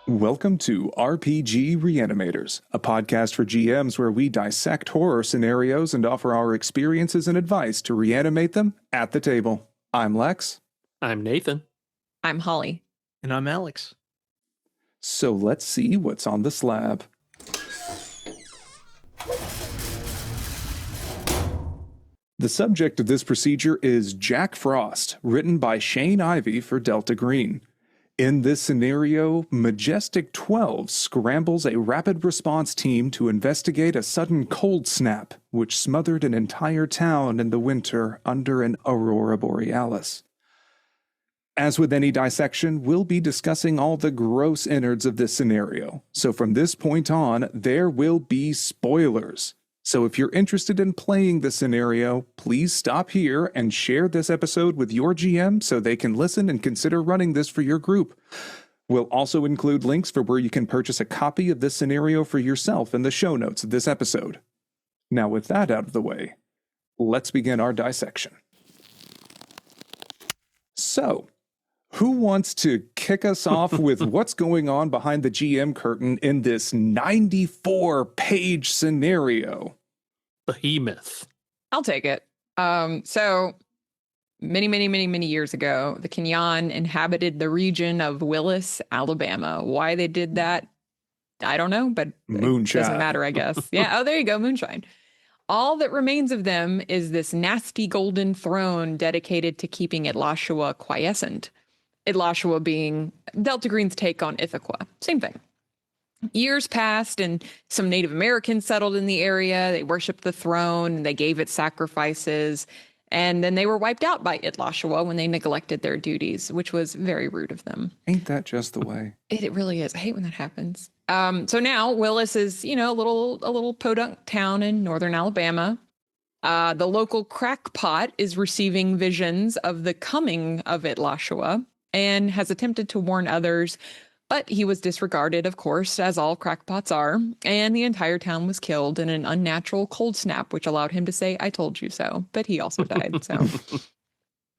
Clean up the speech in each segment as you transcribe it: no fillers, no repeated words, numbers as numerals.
Welcome to RPG Reanimators, a podcast for GMs where we dissect horror scenarios and offer our experiences and advice to reanimate them at the table. I'm Lex. I'm Nathan. I'm Holly. And I'm Alex. So let's see what's on the slab. The subject of this procedure is Jack Frost, written by Shane Ivey for Delta Green. In this scenario, Majestic 12 scrambles a rapid response team to investigate a sudden cold snap, which smothered an entire town in the winter under an aurora borealis. As with any dissection, we'll be discussing all the gross innards of this scenario, so from this point on, there will be spoilers. So if you're interested in playing this scenario, please stop here and share this episode with your GM so they can listen and consider running this for your group. We'll also include links for where you can purchase a copy of this scenario for yourself in the show notes of this episode. Now with that out of the way, let's begin our dissection. So, who wants to kick us off with what's going on behind the GM curtain in this 94-page scenario? Behemoth. I'll take it. So many years ago, the Kenyan inhabited the region of Willis, Alabama. Why they did that, I don't know, but Moonshine. It doesn't matter, I guess. Yeah. Oh, there you go. Moonshine. All that remains of them is this nasty golden throne dedicated to keeping Itlashua quiescent. Itlashua being Delta Green's take on Ithaca. Same thing. Years passed and some Native Americans settled in the area. They worshipped the throne. They gave it sacrifices. And then they were wiped out by Itlashua when they neglected their duties, which was very rude of them. Ain't that just the way? It really is. I hate when that happens. So now Willis is, a little podunk town in northern Alabama. The local crackpot is receiving visions of the coming of Itlashua and has attempted to warn others, but he was disregarded, of course, as all crackpots are, and the entire town was killed in an unnatural cold snap, which allowed him to say, "I told you so," but he also died, so.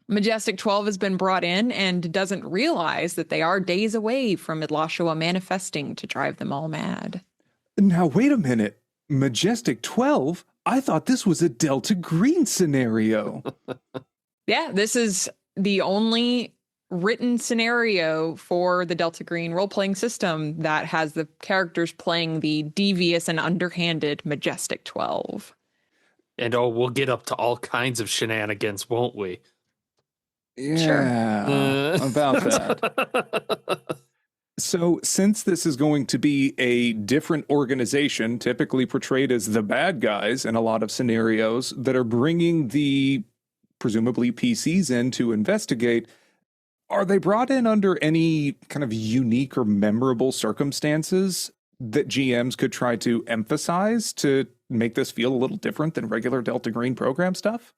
Majestic 12 has been brought in and doesn't realize that they are days away from Itlashua manifesting to drive them all mad. Now, wait a minute. Majestic 12? I thought this was a Delta Green scenario. Yeah, this is the only written scenario for the Delta Green role-playing system that has the characters playing the devious and underhanded Majestic 12. And we'll get up to all kinds of shenanigans, won't we? Yeah, about that. So, since this is going to be a different organization, typically portrayed as the bad guys in a lot of scenarios, that are bringing the presumably PCs in to investigate, are they brought in under any kind of unique or memorable circumstances that GMs could try to emphasize to make this feel a little different than regular Delta Green program stuff?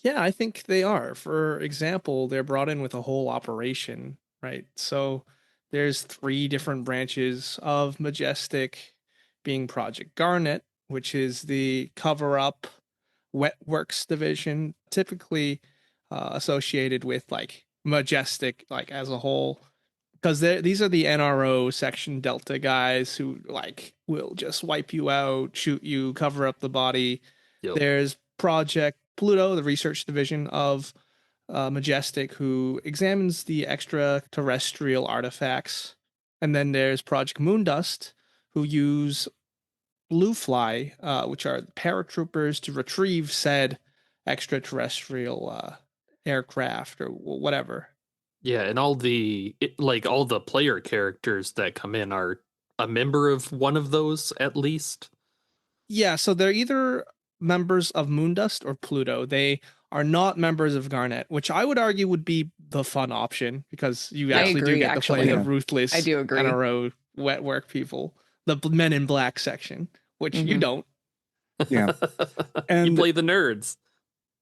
Yeah, I think they are. For example, they're brought in with a whole operation, right? So there's 3 different branches of Majestic, being Project Garnet, which is the cover-up wet works division, typically associated with Majestic as a whole, because these are the NRO section Delta guys who will just wipe you out, shoot you, cover up the body. Yep. There's Project Pluto, the research division of Majestic, who examines the extraterrestrial artifacts. And then there's Project Moondust, who use Blue Fly, which are paratroopers to retrieve said extraterrestrial aircraft or whatever. Yeah, and all the player characters that come in are a member of one of those at least. Yeah, so they're either members of Moondust or Pluto. They are not members of Garnet, which I would argue would be the fun option, because you actually do get to play the ruthless I do agree. NRO wet work people, the Men in Black section, which you don't. Yeah. And you play the nerds.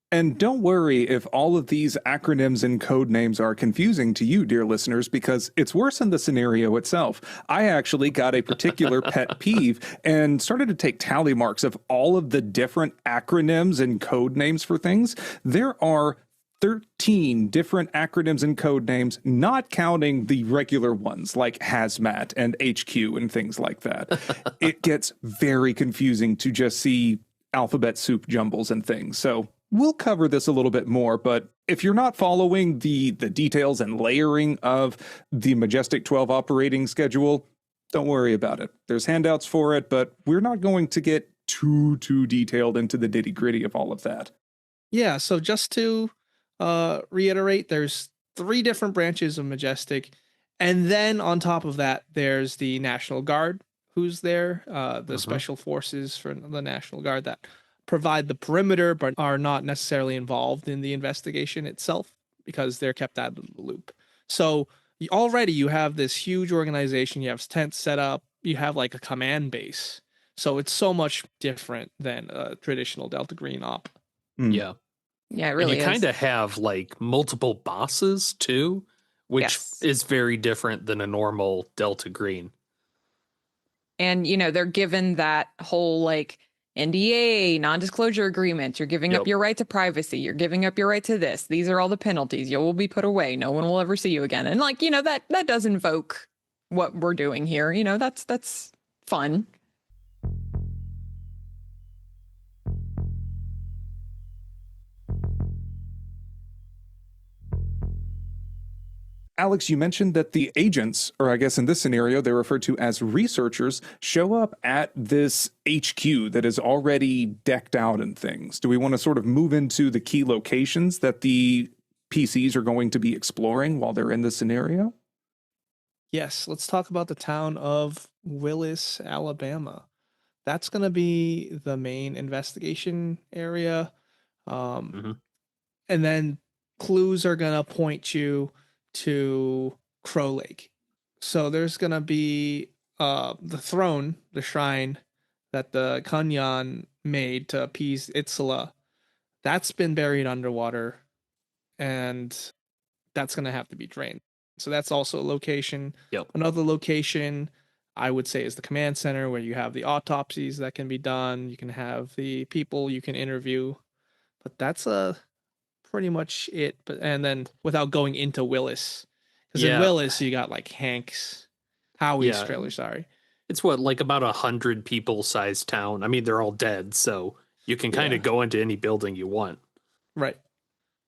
And don't worry if all of these acronyms and code names are confusing to you, dear listeners, because it's worse in the scenario itself. I actually got a particular pet peeve and started to take tally marks of all of the different acronyms and code names for things. There are 13 different acronyms and code names, not counting the regular ones like hazmat and HQ and things like that. It gets very confusing to just see alphabet soup jumbles and things. So we'll cover this a little bit more, but if you're not following the details and layering of the Majestic 12 operating schedule, don't worry about it. There's handouts for it, but we're not going to get too detailed into the nitty-gritty of all of that. Yeah, so just to reiterate, there's 3 different branches of Majestic, and then on top of that, there's the National Guard, who's there, the special forces for the National Guard that provide the perimeter, but are not necessarily involved in the investigation itself because they're kept out of the loop. So already you have this huge organization, you have tents set up, you have like a command base. So it's so much different than a traditional Delta Green op. Yeah. Yeah, it really and you kind of have like multiple bosses too, which is very different than a normal Delta Green. And, they're given that whole like NDA, non-disclosure agreement. You're giving up your right to privacy. You're giving up your right to this. These are all the penalties. You will be put away. No one will ever see you again. And like, that does invoke what we're doing here. That's fun. Alex, you mentioned that the agents, or I guess in this scenario, they're referred to as researchers, show up at this HQ that is already decked out and things. Do we want to sort of move into the key locations that the PCs are going to be exploring while they're in this scenario? Yes, let's talk about the town of Willis, Alabama. That's going to be the main investigation area. And then clues are going to point you to Crow Lake. So there's going to be the throne, the shrine that the Kunyan made to appease Itzala. That's been buried underwater, and that's going to have to be drained. So that's also a location. Yep. Another location I would say is the command center, where you have the autopsies that can be done. You can have the people you can interview. But that's pretty much it. And then without going into Willis, because in Willis you got like Howie's trailer. Sorry, it's like about 100 people sized town. I mean, they're all dead, so you can kind of go into any building you want. Right,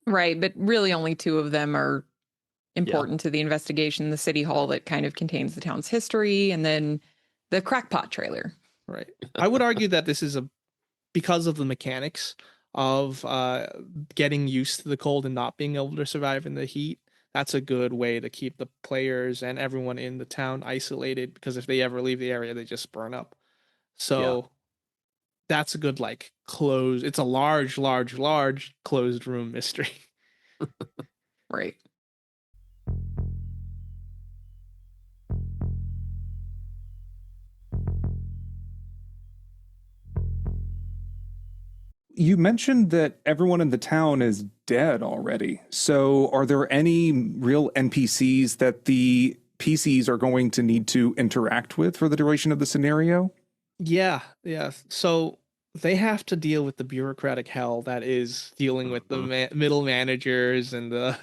but really only 2 of them are important to the investigation. The city hall that kind of contains the town's history, and then the crackpot trailer. Right. I would argue that this is because of the mechanics of getting used to the cold and not being able to survive in the heat. That's a good way to keep the players and everyone in the town isolated, because if they ever leave the area, they just burn up. So that's a good closed. It's a large closed room mystery. Right. You mentioned that everyone in the town is dead already. So are there any real NPCs that the PCs are going to need to interact with for the duration of the scenario? Yeah. So they have to deal with the bureaucratic hell that is dealing with the middle managers and the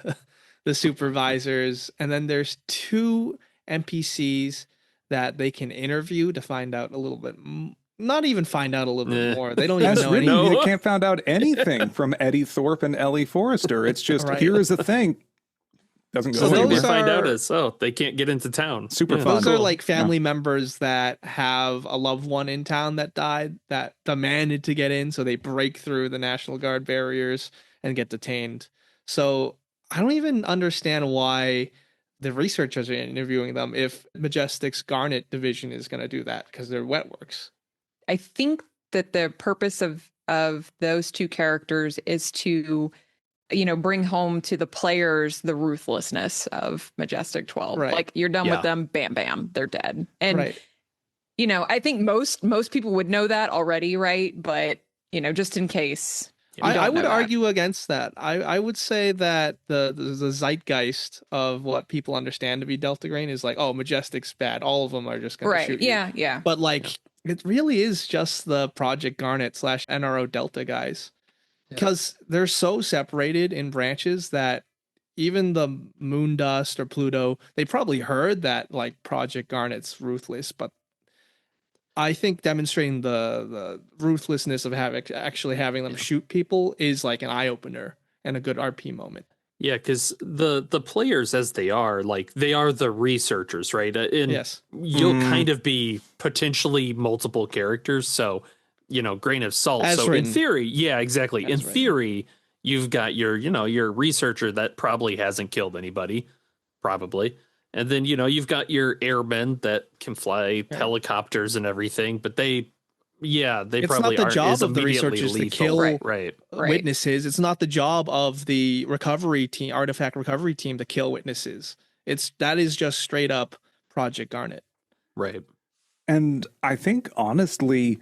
supervisors. And then there's 2 NPCs that they can interview to find out a little bit not even find out a little bit more. They don't even know anything. You can't find out anything from Eddie Thorpe and Ellie Forrester. It's just, here is the thing. Doesn't go anywhere. They find out is, they can't get into town. Super fun. Those are family members that have a loved one in town that died, that demanded to get in. So they break through the National Guard barriers and get detained. So I don't even understand why the researchers are interviewing them if Majestic's Garnet division is going to do that, because they're Wetworks. I think that the purpose of those 2 characters is to, bring home to the players the ruthlessness of Majestic 12. Right. Like, you're done with them, bam, bam, they're dead. And, I think most people would know that already, right? But, just in case. I would argue against that. I would say that the zeitgeist of what people understand to be Delta Green is Majestic's bad. All of them are just going to shoot you. Yeah. But it really is just the Project Garnet / NRO Delta guys. because they're so separated in branches that even the Moon Dust or Pluto, they probably heard that like Project Garnet's ruthless, but I think demonstrating the ruthlessness of actually having them shoot people is like an eye opener and a good RP moment. Yeah, because the players as they are, like they are the researchers, right? And Yes. you'll kind of be potentially multiple characters, so grain of salt. As so written. in theory, yeah, exactly. As In written. theory, you've got your researcher that probably hasn't killed anybody, probably. And then, you've got your airmen that can fly helicopters and everything, but they It's probably not the aren't job as of the immediately researchers to lethal. kill Right. Right. witnesses. It's not the job of the recovery team, artifact recovery team, to kill witnesses. That is just straight up Project Garnet. Right. And I think, honestly,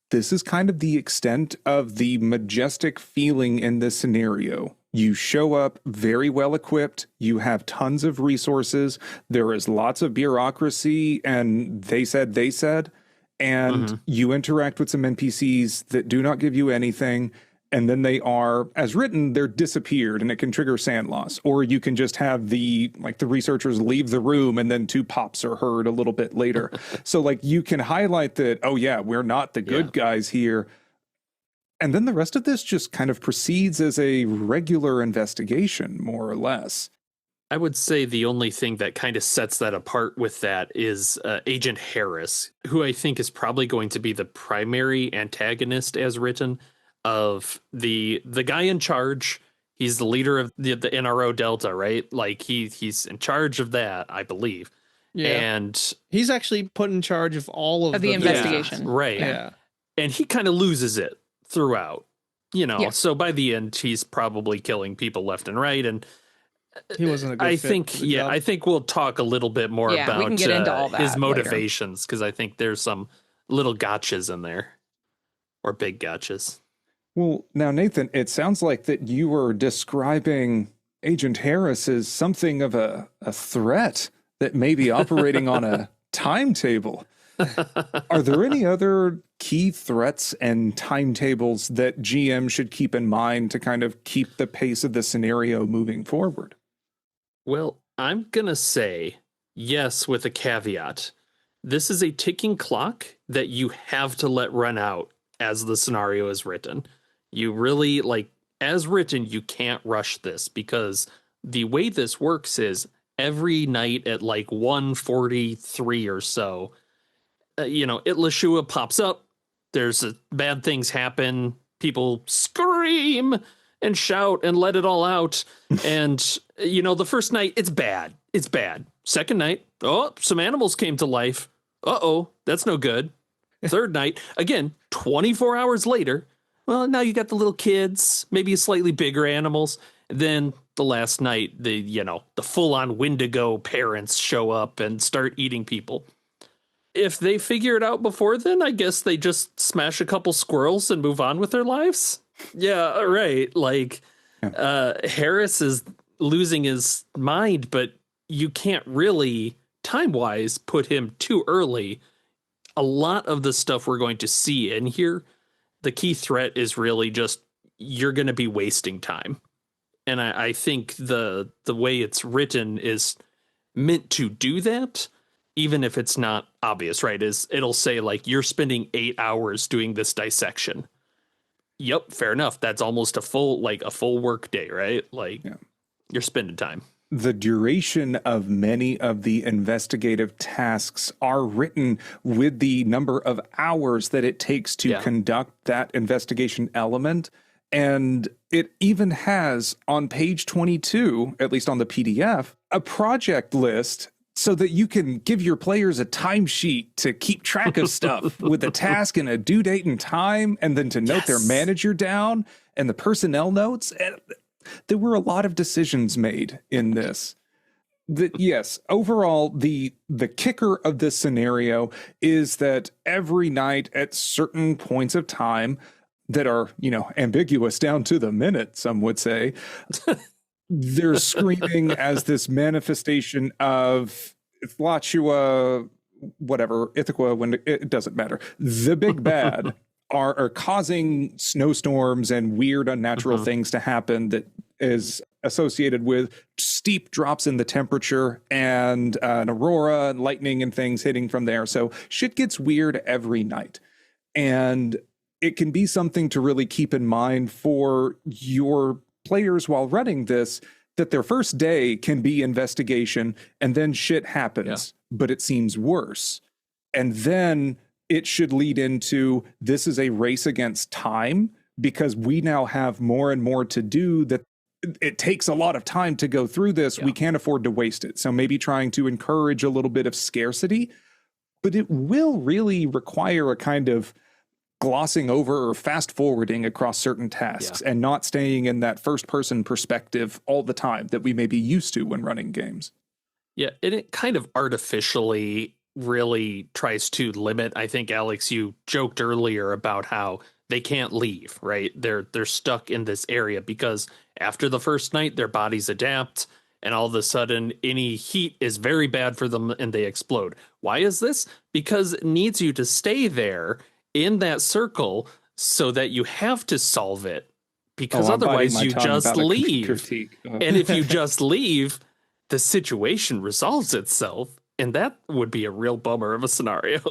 this is kind of the extent of the majestic feeling in this scenario. You show up very well equipped, you have tons of resources, there is lots of bureaucracy, and they said, and you interact with some NPCs that do not give you anything, and then they are, as written, they're disappeared, and it can trigger sand loss. Or you can just have the researchers leave the room, and then 2 pops are heard a little bit later. So you can highlight that, oh yeah, we're not the good guys here. And then the rest of this just kind of proceeds as a regular investigation, more or less. I would say the only thing that kind of sets that apart with that is Agent Harris, who I think is probably going to be the primary antagonist as written of the guy in charge. He's the leader of the NRO Delta, right? Like he's in charge of that, I believe. Yeah. And he's actually put in charge of all of the investigation. Right. Yeah. And he kind of loses it throughout, Yeah. So by the end, he's probably killing people left and right. And He wasn't a good fit think, for the job. I think we'll talk a little bit more Yeah, we about can get into all that his later. motivations, because I think there's some little gotchas in there, or big gotchas. Well, now, Nathan, it sounds like that you were describing Agent Harris as something of a threat that may be operating on a timetable. Are there any other key threats and timetables that GM should keep in mind to kind of keep the pace of the scenario moving forward? Well, I'm going to say yes with a caveat. This is a ticking clock that you have to let run out as the scenario is written. You really, as written, you can't rush this, because the way this works is every night at 1:43 or so, Lashua pops up. There's bad things happen. People scream and shout and let it all out. And, the first night, it's bad. It's bad. Second night, some animals came to life. Uh-oh, that's no good. Third night, again, 24 hours later, well, now you got the little kids, maybe slightly bigger animals. Then the last night, the full-on Wendigo parents show up and start eating people. If they figure it out before then, I guess they just smash a couple squirrels and move on with their lives. Yeah, right. Harris is losing his mind, but you can't really, time-wise, put him too early. A lot of the stuff we're going to see in here, the key threat is really just you're going to be wasting time. And I think the way it's written is meant to do that, even if it's not obvious, right? It'll say you're spending 8 hours doing this dissection. Yep, fair enough. That's almost a full work day, right? You're spending time. The duration of many of the investigative tasks are written with the number of hours that it takes to conduct that investigation element. And it even has on page 22, at least on the PDF, a project list so that you can give your players a timesheet to keep track of stuff with a task and a due date and time, and then to note their manager down and the personnel notes. And there were a lot of decisions made in this. Yes, overall, the kicker of this scenario is that every night at certain points of time that are, ambiguous down to the minute, some would say, they're screaming as this manifestation of Lachua, whatever, Ithaca, when it doesn't matter. The big bad are causing snowstorms and weird unnatural things to happen that is associated with steep drops in the temperature and an aurora and lightning and things hitting from there. So shit gets weird every night. And it can be something to really keep in mind for your players while running this, that their first day can be investigation and then shit happens, but it seems worse. And then it should lead into, this is a race against time, because we now have more and more to do, that it takes a lot of time to go through this. We can't afford to waste it. So maybe trying to encourage a little bit of scarcity, but it will really require a kind of glossing over or fast forwarding across certain tasks and not staying in that first person perspective all the time that we may be used to when running games. Yeah, and it kind of artificially really tries to limit. I think, Alex, you joked earlier about how they can't leave, right? They're stuck in this area because after the first night, their bodies adapt, and all of a sudden any heat is very bad for them and they explode. Why is this? Because it needs you to stay there in that circle so that you have to solve it, because otherwise you just leave. And if you just leave, the situation resolves itself, and that would be a real bummer of a scenario.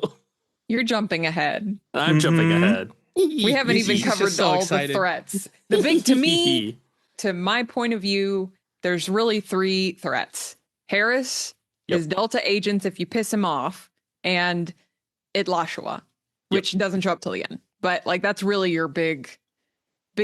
You're jumping ahead. I'm jumping ahead. We haven't even covered so all excited. the threats. The big, to me, to my point of view, there's really 3 threats. Harris is Delta agents if you piss him off, and Itlashua, which doesn't show up till the end. But like, that's really your big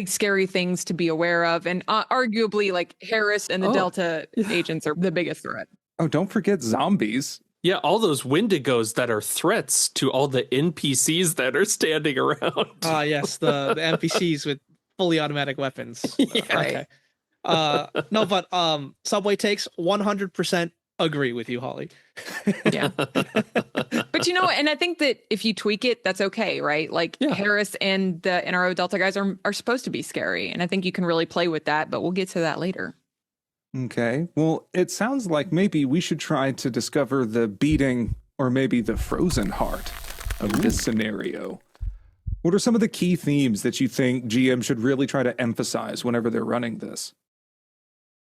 scary things to be aware of. And arguably, like, Harris and the Delta agents are the biggest threat. Oh, don't forget zombies. Yeah, all those Wendigos that are threats to all the NPCs that are standing around. Yes, the NPCs with fully automatic weapons. Right. No, but Subway takes 100% agree with you, Holly. Yeah. But and I think that if you tweak it, that's okay, right? Like, Harris and the NRO Delta guys are supposed to be scary. And I think you can really play with that, but we'll get to that later. Okay. Well, it sounds like maybe we should try to discover the beating or maybe the frozen heart of this scenario. What are some of the key themes that you think GM should really try to emphasize whenever they're running this?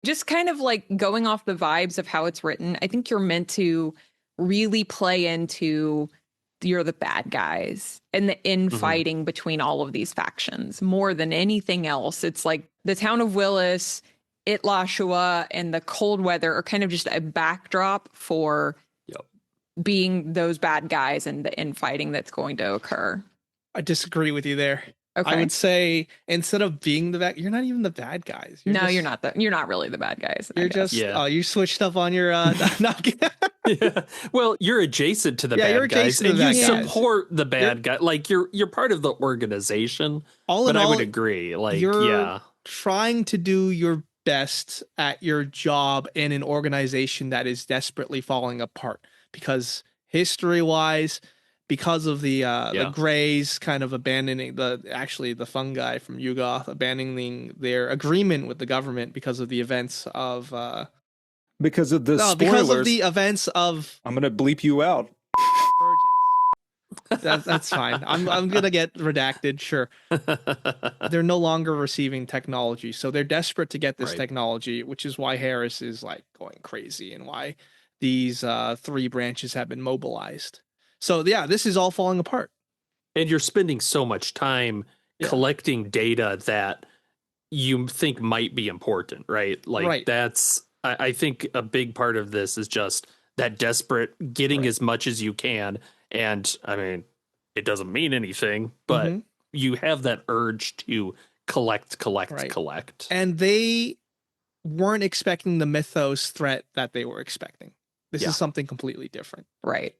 Just kind of like going off the vibes of how it's written, I think you're meant to really play into you're the bad guys and the infighting between all of these factions more than anything else. It's like the town of Willis, Itlashua, and the cold weather are kind of just a backdrop for being those bad guys and the infighting that's going to occur. I disagree with you there. Okay. I would say instead of being the bad, you're not even the bad guys. You're not. You're not really the bad guys. You're just you switched up on your Well, you're adjacent to the bad guys, and you support the bad guy. Like, you're part of the organization. All in all, I would agree. Like, you're trying to do your best at your job in an organization that is desperately falling apart, because history-wise, because of the Greys kind of abandoning the fungi from Yugoth abandoning their agreement with the government because of the events of because of the spoilers. Because of the events of I'm gonna bleep you out. That's fine. I'm gonna get redacted. Sure. They're no longer receiving technology, so they're desperate to get this technology, which is why Harris is like going crazy and why these 3 branches have been mobilized. So this is all falling apart. And you're spending so much time collecting data that you think might be important, right? Like, that's, I think a big part of this is just that desperate getting as much as you can. And I mean, it doesn't mean anything, but you have that urge to collect. And they weren't expecting the mythos threat that they were expecting. This is something completely different. Right.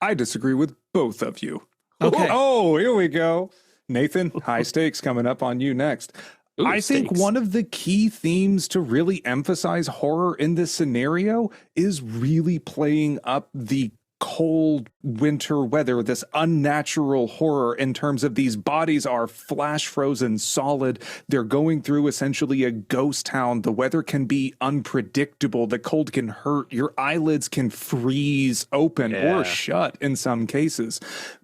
I disagree with both of you. Okay. Oh, here we go. Nathan, high stakes coming up on you next. I think one of the key themes to really emphasize horror in this scenario is really playing up the cold winter weather, this unnatural horror in terms of these bodies are flash frozen solid. They're going through essentially a ghost town. The weather can be unpredictable. The cold can hurt. Your eyelids can freeze open or shut in some cases,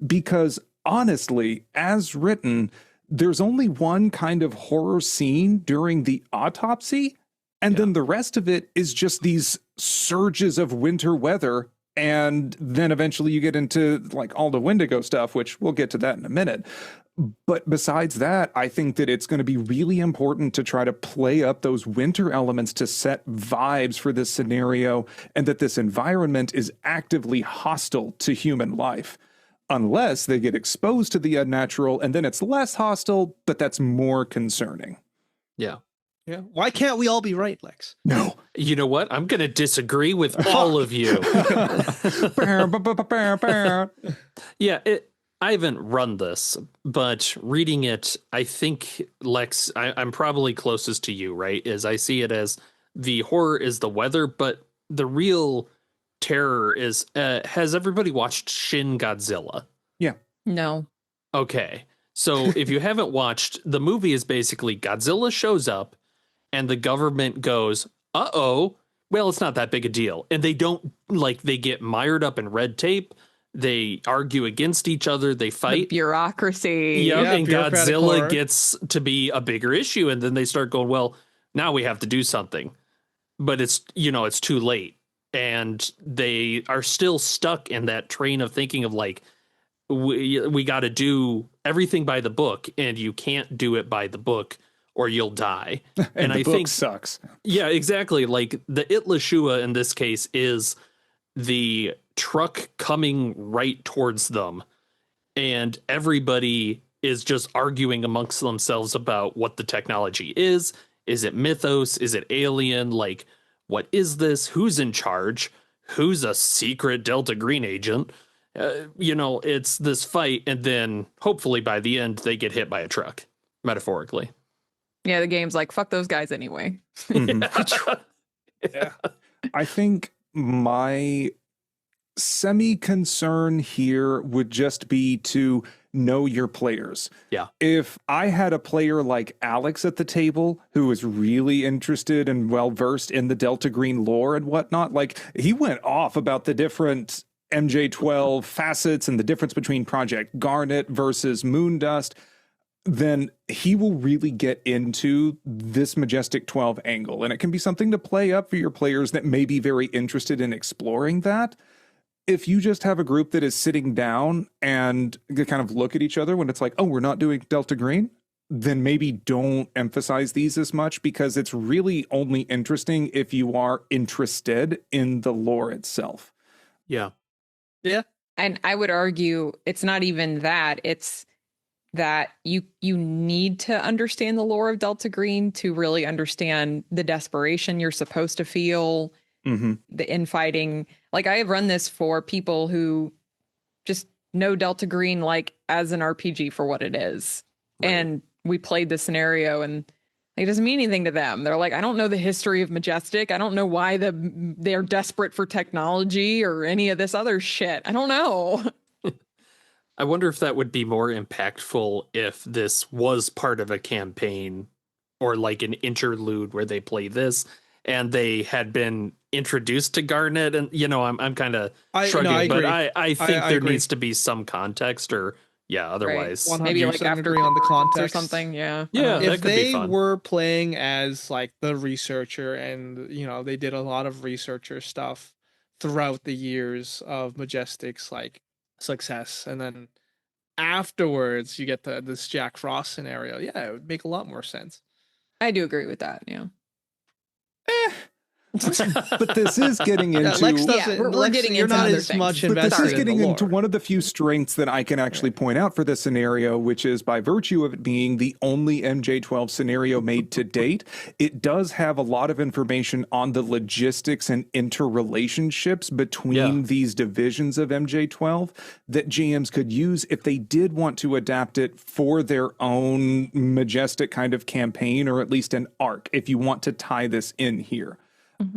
because honestly, as written, there's only one kind of horror scene during the autopsy, and then the rest of it is just these surges of winter weather. And then eventually you get into like all the Wendigo stuff, which we'll get to that in a minute. But besides that, I think that it's going to be really important to try to play up those winter elements to set vibes for this scenario, and that this environment is actively hostile to human life. Unless they get exposed to the unnatural, and then it's less hostile, but that's more concerning. Yeah. Yeah. Why can't we all be right, Lex? No. You know what? I'm going to disagree with all of you. Yeah, I haven't run this, but reading it, I think, Lex, I'm probably closest to you, right? Is I see it as the horror is the weather, but the real terror is, has everybody watched Shin Godzilla? Yeah. No. Okay. So if you haven't watched, the movie is basically Godzilla shows up and the government goes, uh-oh, well, it's not that big a deal. And they don't, like, they get mired up in red tape. They argue against each other. They The fight. bureaucracy. Yep, Yeah, and bureaucratic Godzilla horror. gets to be a bigger issue. And then they start going, well, now we have to do something. But it's, you know, it's too late. And they are still stuck in that train of thinking of like, we got to do everything by the book, and you can't do it by the book or you'll die. And the I book think sucks. yeah, exactly. Like the Itlashua in this case is the truck coming right towards them, and everybody is just arguing amongst themselves about what the technology is. Is it mythos? Is it alien? Like, what is this? Who's in charge? Who's a secret Delta Green agent? You know, it's this fight, and then hopefully by the end they get hit by a truck, metaphorically. Yeah, the game's like, fuck those guys anyway. Mhm. Yeah. I think my semi-concern here would just be to know your players. Yeah. If I had a player like Alex at the table who was really interested and well-versed in the Delta Green lore and whatnot, like he went off about the different MJ12 facets and the difference between Project Garnet versus Moondust, then he will really get into this Majestic 12 angle. And it can be something to play up for your players that may be very interested in exploring that. If you just have a group that is sitting down and they kind of look at each other when it's like, oh, we're not doing Delta Green, then maybe don't emphasize these as much, because it's really only interesting if you are interested in the lore itself. Yeah. And I would argue it's not even that. It's that you need to understand the lore of Delta Green to really understand the desperation you're supposed to feel, the infighting. Like, I have run this for people who just know Delta Green like as an RPG for what it is. Right. And we played the scenario and it doesn't mean anything to them. They're like, I don't know the history of Majestic. I don't know why they're desperate for technology or any of this other shit. I don't know. I wonder if that would be more impactful if this was part of a campaign or like an interlude where they play this and they had been introduced to Garnet. And, you know, I'm kind of shrugging, I but agree. I think I there agree. needs to be some context, or otherwise. Right. Maybe like 100% after agree on the or context. something. Yeah. Yeah, that If could be they fun. were playing as like the researcher, and you know they did a lot of researcher stuff throughout the years of Majestic's like success, and then afterwards you get this Jack Frost scenario, yeah, it would make a lot more sense. I do agree with that. Yeah. But this is getting into... Lex doesn't, Yeah, we're Lex, getting you're into not other as things. much But this invested is in getting the into lore. one of the few strengths that I can actually point out for this scenario, which is by virtue of it being the only MJ12 scenario made to date, it does have a lot of information on the logistics and interrelationships between these divisions of MJ12 that GMs could use if they did want to adapt it for their own Majestic kind of campaign, or at least an arc, if you want to tie this in here.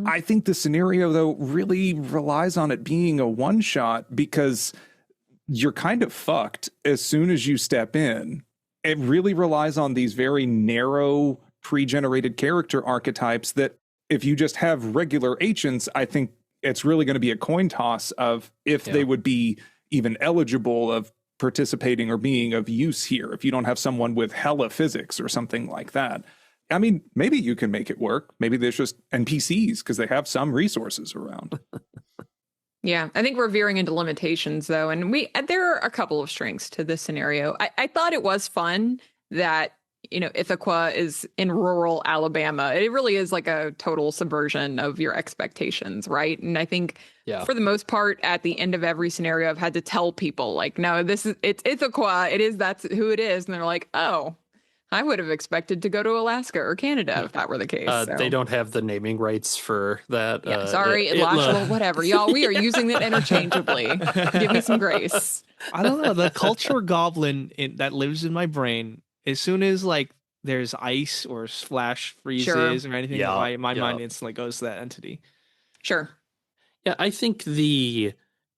I think the scenario, though, really relies on it being a one-shot, because you're kind of fucked as soon as you step in. It really relies on these very narrow, pre-generated character archetypes that if you just have regular agents, I think it's really going to be a coin toss of if they would be even eligible, of participating or being of use here, if you don't have someone with hella physics or something like that. I mean, maybe you can make it work. Maybe there's just NPCs because they have some resources around. Yeah, I think we're veering into limitations though, and there are a couple of strengths to this scenario. I thought it was fun that Ithaca is in rural Alabama. It really is like a total subversion of your expectations, right? And I think for the most part, at the end of every scenario, I've had to tell people like, no, it's Ithaca. That's who it is, and they're like, oh. I would have expected to go to Alaska or Canada if that were the case. So. They don't have the naming rights for that. Yeah, sorry, whatever. Y'all, we are using it interchangeably. Give me some grace. I don't know. The culture goblin that lives in my brain, as soon as like there's ice or flash freezes or anything, my mind instantly goes to that entity. Sure. Yeah, I think the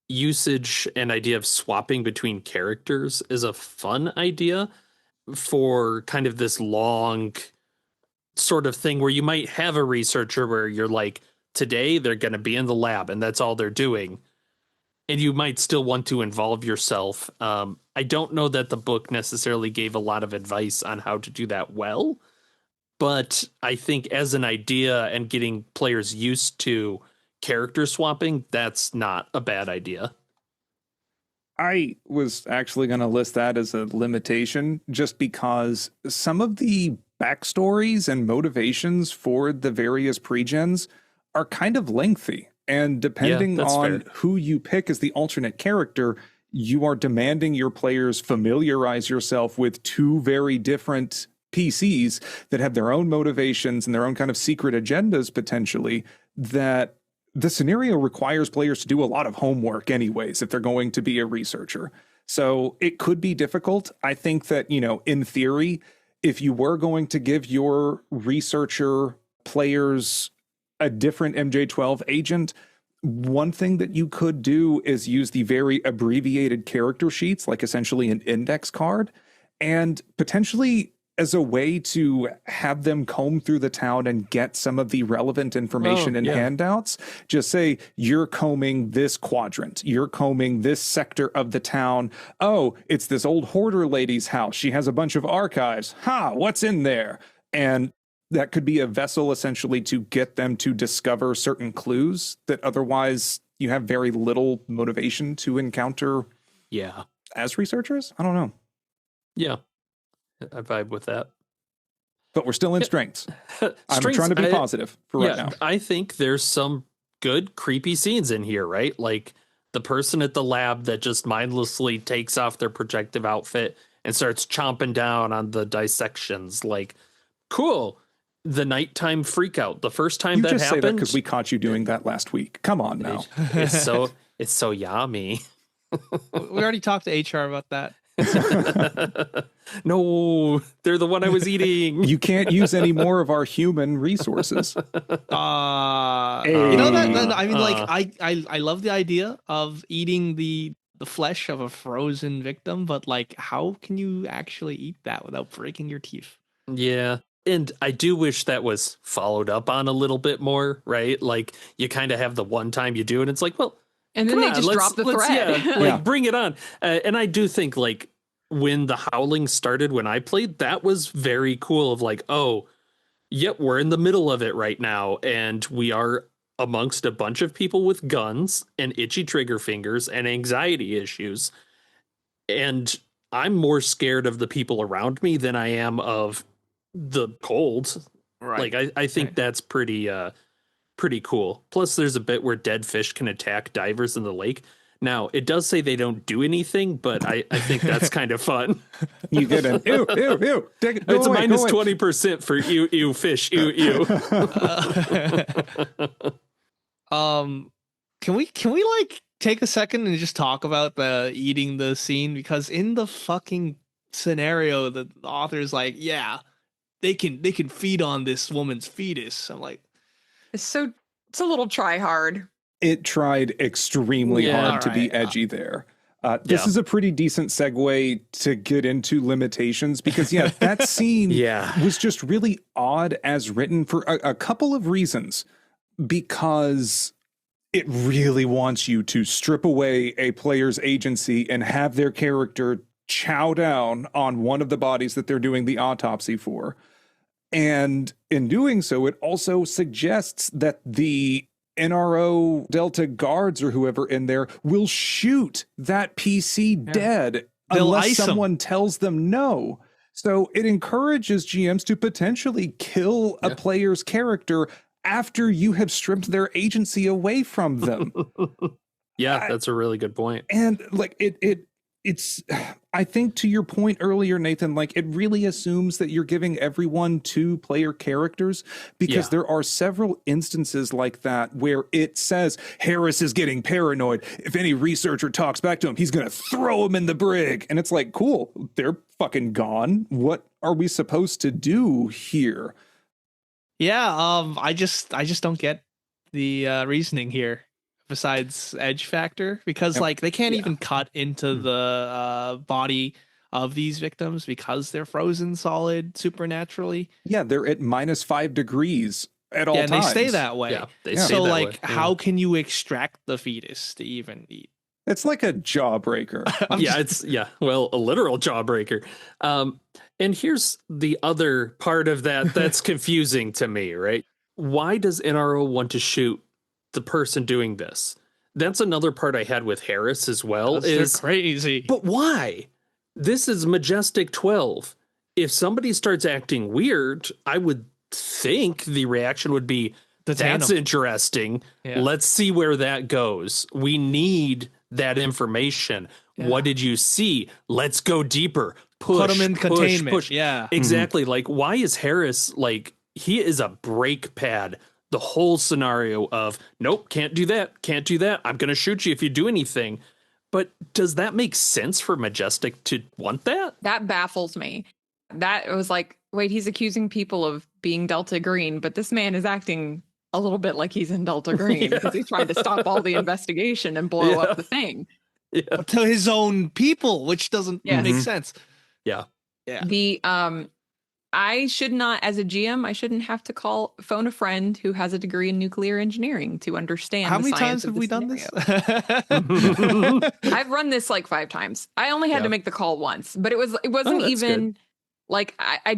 usage and idea of swapping between characters is a fun idea for kind of this long sort of thing where you might have a researcher where you're like, today they're going to be in the lab and that's all they're doing. And you might still want to involve yourself. I don't know that the book necessarily gave a lot of advice on how to do that well, but I think as an idea and getting players used to character swapping, that's not a bad idea. I was actually going to list that as a limitation just because some of the backstories and motivations for the various pregens are kind of lengthy. And depending on who you pick as the alternate character, you are demanding your players familiarize yourself with two very different PCs that have their own motivations and their own kind of secret agendas potentially, that the scenario requires players to do a lot of homework anyways if they're going to be a researcher. So it could be difficult. I think that, in theory, if you were going to give your researcher players a different MJ12 agent, one thing that you could do is use the very abbreviated character sheets, like essentially an index card, and potentially as a way to have them comb through the town and get some of the relevant information and handouts. Just say, you're combing this quadrant. You're combing this sector of the town. Oh, it's this old hoarder lady's house. She has a bunch of archives. What's in there? And that could be a vessel essentially to get them to discover certain clues that otherwise you have very little motivation to encounter as researchers. I don't know. Yeah. I vibe with that. But we're still in strengths. I'm trying to be positive for right now. I think there's some good creepy scenes in here, right? Like the person at the lab that just mindlessly takes off their protective outfit and starts chomping down on the dissections. Like, cool. The nighttime freak out. The first time that happened. You just say that because we caught you doing that last week. Come on now. It's so yummy. We already talked to HR about that. No, they're the one I was eating. You can't use any more of our human resources. I mean, I love the idea of eating the flesh of a frozen victim, but like, how can you actually eat that without breaking your teeth? Yeah. And I do wish that was followed up on a little bit more, right? Like you kind of have the one time you do it, and it's like, well, and then they just drop the thread. Bring it on. And I do think like when the howling started, when I played, that was very cool of like, oh, yep, we're in the middle of it right now. And we are amongst a bunch of people with guns and itchy trigger fingers and anxiety issues. And I'm more scared of the people around me than I am of the cold. Right. Like, I think that's pretty cool. Plus, there's a bit where dead fish can attack divers in the lake. Now, it does say they don't do anything, but I think that's kind of fun. You get an ew. It's a minus 20% for ew fish, ew. Can we like take a second and just talk about the eating the scene? Because in the fucking scenario, the author's like, yeah, they can feed on this woman's fetus. I'm like, it's a little try hard. It tried extremely hard to be edgy there. This is a pretty decent segue to get into limitations because, that scene was just really odd as written for a couple of reasons. Because it really wants you to strip away a player's agency and have their character chow down on one of the bodies that they're doing the autopsy for. And in doing so, it also suggests that the NRO Delta guards or whoever in there will shoot that PC dead unless someone tells them no. So it encourages GMs to potentially kill a player's character after you have stripped their agency away from them. That's a really good point. And like it's I think to your point earlier, Nathan, like it really assumes that you're giving everyone 2 player characters, because there are several instances like that where it says Harris is getting paranoid. If any researcher talks back to him, he's going to throw him in the brig. And it's like, cool, they're fucking gone. What are we supposed to do here? Yeah, I just don't get the reasoning here, besides edge factor, because like they can't even cut into the body of these victims because they're frozen solid supernaturally. Yeah, they're at -5 degrees at all times. And they stay that way. Yeah, they stay so that like way. how can you extract the fetus to even eat? It's like a jawbreaker. Well, a literal jawbreaker. And here's the other part of that that's confusing to me, right? Why does NRO want to shoot the person doing this? That's another part I had with Harris as well. They're crazy. But why? This is Majestic 12. If somebody starts acting weird, I would think the reaction would be, that's interesting. Yeah. Let's see where that goes. We need that information. Yeah. What did you see? Let's go deeper. Put them in containment. Push. Yeah, exactly. Like, why is Harris like, he is a brake pad the whole scenario of, nope, can't do that. I'm going to shoot you if you do anything. But does that make sense for Majestic to want that? That baffles me. That was like, wait, he's accusing people of being Delta Green, but this man is acting a little bit like he's in Delta Green because he's trying to stop all the investigation and blow up the thing. Yeah. To his own people, which doesn't make sense. Yeah. I should not, as a GM, I shouldn't have to phone a friend who has a degree in nuclear engineering to understand. How many times have we done this? I've run this like 5 times. I only had to make the call once, but it wasn't even good. Like I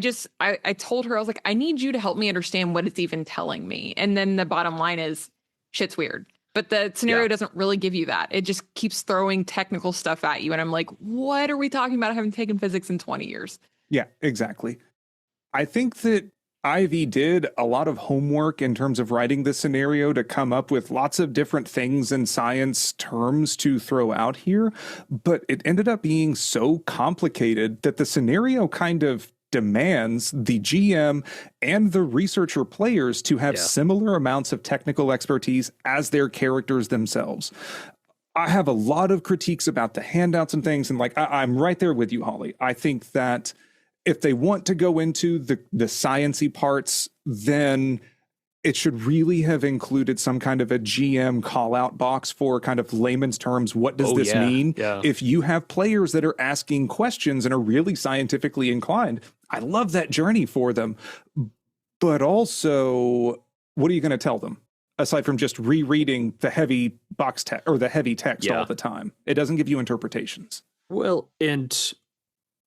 told her, I was like, I need you to help me understand what it's even telling me. And then the bottom line is shit's weird. But the scenario doesn't really give you that. It just keeps throwing technical stuff at you. And I'm like, what are we talking about? I haven't taken physics in 20 years. Yeah, exactly. I think that Ivy did a lot of homework in terms of writing this scenario to come up with lots of different things and science terms to throw out here. But it ended up being so complicated that the scenario kind of demands the GM and the researcher players to have similar amounts of technical expertise as their characters themselves. I have a lot of critiques about the handouts and things, and like I'm right there with you, Holly. I think that if they want to go into the science-y parts, then it should really have included some kind of a GM call-out box for kind of layman's terms. What does this mean? Yeah. If you have players that are asking questions and are really scientifically inclined, I love that journey for them. But also, what are you going to tell them? Aside from just rereading the heavy box text or the heavy text all the time. It doesn't give you interpretations. Well, and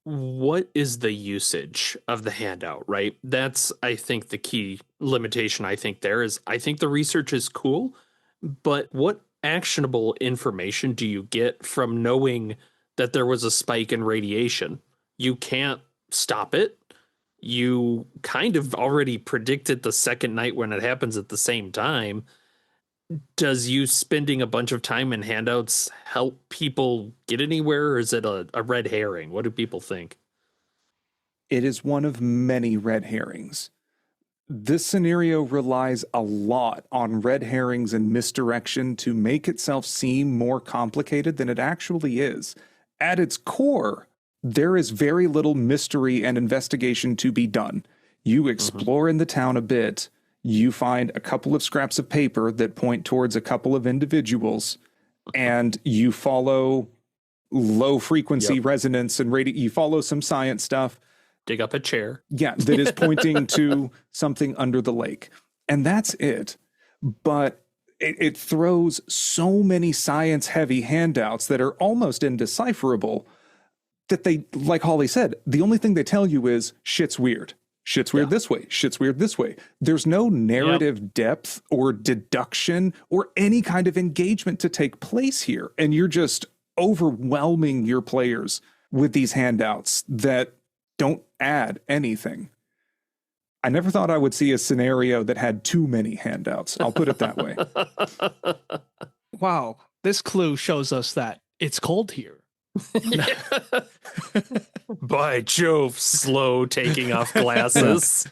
what is the usage of the handout, right? That's, I think, the key limitation I think there is. I think the research is cool, but what actionable information do you get from knowing that there was a spike in radiation? You can't stop it. You kind of already predicted the second night when it happens at the same time. Does you spending a bunch of time in handouts help people get anywhere, or is it a red herring? What do people think? It is one of many red herrings. This scenario relies a lot on red herrings and misdirection to make itself seem more complicated than it actually is. At its core, there is very little mystery and investigation to be done. You explore in the town a bit. You find a couple of scraps of paper that point towards a couple of individuals, and you follow low frequency resonance and you follow some science stuff. Dig up a chair. Yeah, that is pointing to something under the lake. And that's it. But it throws so many science-heavy handouts that are almost indecipherable that they, like Holly said, the only thing they tell you is shit's weird. Shit's weird this way. Shit's weird this way. There's no narrative depth or deduction or any kind of engagement to take place here. And you're just overwhelming your players with these handouts that don't add anything. I never thought I would see a scenario that had too many handouts. I'll put it that way. Wow. This clue shows us that it's cold here. By Jove, slow taking off glasses.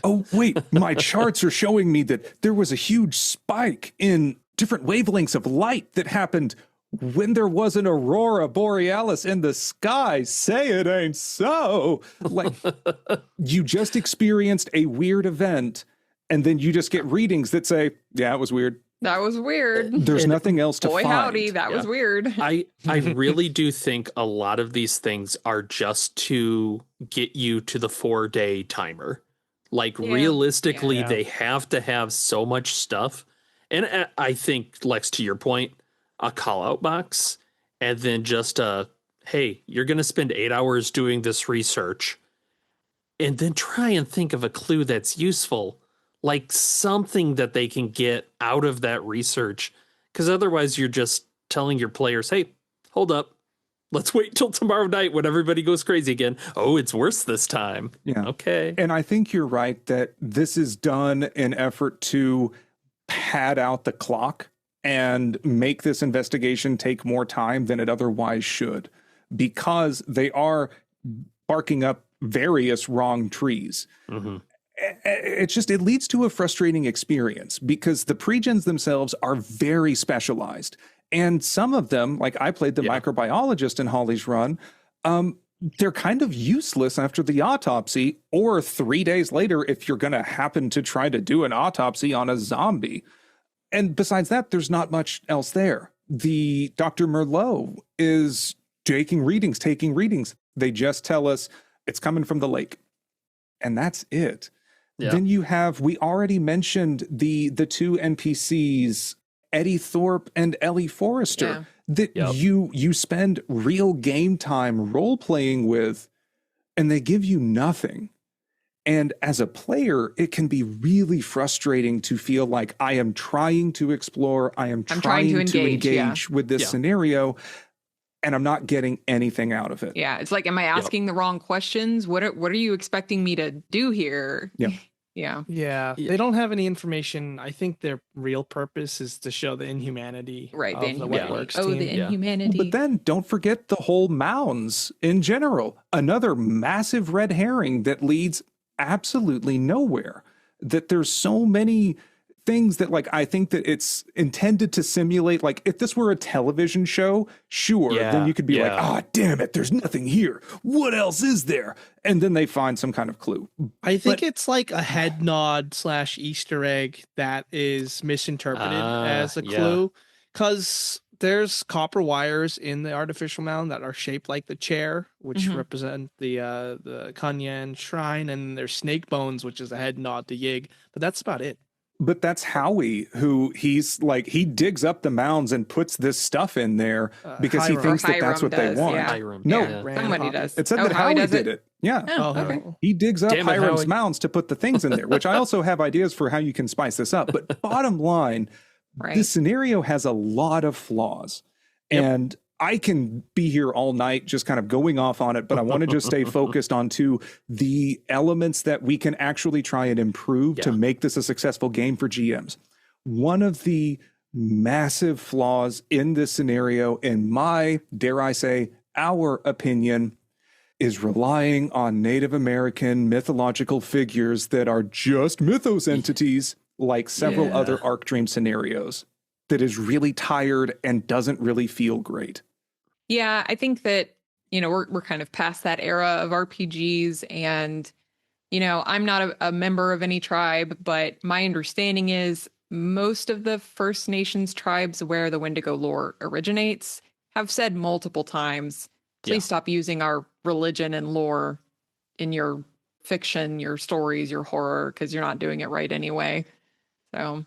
Oh, wait, my charts are showing me that there was a huge spike in different wavelengths of light that happened when there was an aurora borealis in the sky. Say it ain't so. Like, you just experienced a weird event, and then you just get readings that say, yeah, it was weird. That was weird. There's nothing else to Boy, find. howdy, that was weird. I really do think a lot of these things are just to get you to the 4-day timer. Like, realistically, they have to have so much stuff. And I think, Lex, to your point, a call-out box, and then just hey, you're going to spend 8 hours doing this research, and then try and think of a clue that's useful. Like something that they can get out of that research. Because otherwise you're just telling your players, hey, hold up. Let's wait till tomorrow night when everybody goes crazy again. Oh, it's worse this time. Yeah. Okay. And I think you're right that this is done in effort to pad out the clock and make this investigation take more time than it otherwise should, because they are barking up various wrong trees. Mm-hmm. It leads to a frustrating experience because the pregens themselves are very specialized. And some of them, like I played the microbiologist in Holly's run, they're kind of useless after the autopsy or 3 days later if you're going to happen to try to do an autopsy on a zombie. And besides that, there's not much else there. The Dr. Merlot is taking readings. They just tell us it's coming from the lake. And that's it. Yeah. Then you have, we already mentioned the two NPCs, Eddie Thorpe and Ellie Forrester, that you spend real game time role playing with, and they give you nothing. And as a player, it can be really frustrating to feel like I am trying to explore, I'm trying to engage with this scenario, and I'm not getting anything out of it. Yeah, it's like, am I asking the wrong questions? What are you expecting me to do here? Yeah. Yeah. They don't have any information. I think their real purpose is to show the inhumanity of the Wet Works team. The inhumanity. But then don't forget the whole mounds in general. Another massive red herring that leads absolutely nowhere. That there's so many things that, like, I think that it's intended to simulate, like, if this were a television show, then you could be like, oh, damn it, there's nothing here. What else is there? And then they find some kind of clue. I think it's like a head nod / Easter egg that is misinterpreted as a clue, because there's copper wires in the artificial mound that are shaped like the chair, which represent the Kanyan shrine, and there's snake bones, which is a head nod to Yig, but that's about it. But that's Howie, who he's like, he digs up the mounds and puts this stuff in there because he thinks that that's what they want. Somebody does. It said that Howie did it. Yeah. Okay. He digs up Hiram's mounds to put the things in there, which I also have ideas for how you can spice this up. But bottom line, this scenario has a lot of flaws. And I can be here all night just kind of going off on it, but I want to just stay focused onto the elements that we can actually try and improve to make this a successful game for GMs. One of the massive flaws in this scenario, in my, dare I say, our opinion, is relying on Native American mythological figures that are just mythos entities, like several other Arc Dream scenarios. That is really tired and doesn't really feel great. Yeah, I think that, we're kind of past that era of RPGs, and, I'm not a member of any tribe, but my understanding is most of the First Nations tribes where the Wendigo lore originates have said multiple times, please stop using our religion and lore in your fiction, your stories, your horror, because you're not doing it right anyway. So,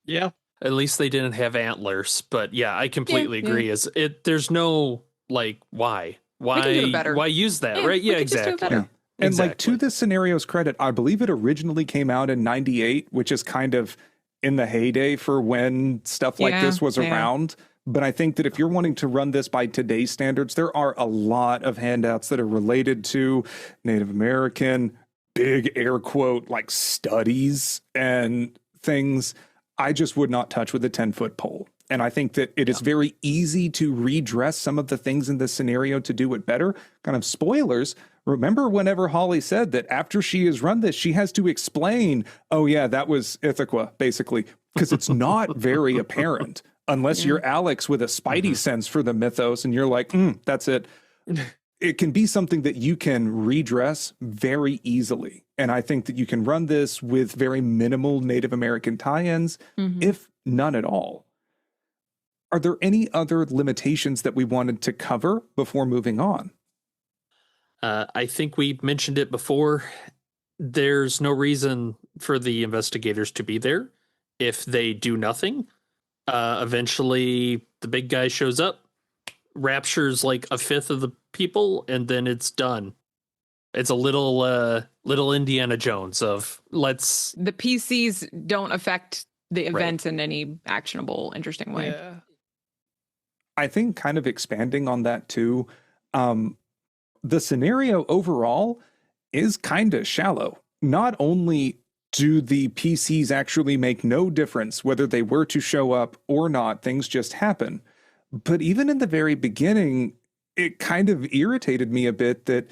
Yeah. At least they didn't have antlers. But yeah, I completely Yeah. agree. There's no like why can do it better. use that, Yeah, right? we Yeah, could just do it exactly. better. And Exactly. like to this scenario's credit, I believe it originally came out in 98, which is kind of in the heyday for when stuff like this was around. But I think that if you're wanting to run this by today's standards, there are a lot of handouts that are related to Native American, big air quote, like studies and things I just would not touch with a 10-foot pole. And I think that it is very easy to redress some of the things in this scenario to do it better. Kind of spoilers. Remember whenever Holly said that after she has run this, she has to explain, oh yeah, that was Ithaca, basically, because it's not very apparent unless you're Alex with a spidey sense for the mythos and you're like, that's it. It can be something that you can redress very easily. And I think that you can run this with very minimal Native American tie-ins, if none at all. Are there any other limitations that we wanted to cover before moving on? I think we mentioned it before. There's no reason for the investigators to be there if they do nothing. Eventually, the big guy shows up, raptures like a fifth of the people, and then it's done. It's a little Indiana Jones of let's. The PCs don't affect the event in any actionable, interesting way. Yeah. I think kind of expanding on that too, the scenario overall is kind of shallow. Not only do the PCs actually make no difference whether they were to show up or not, things just happen. But even in the very beginning, it kind of irritated me a bit that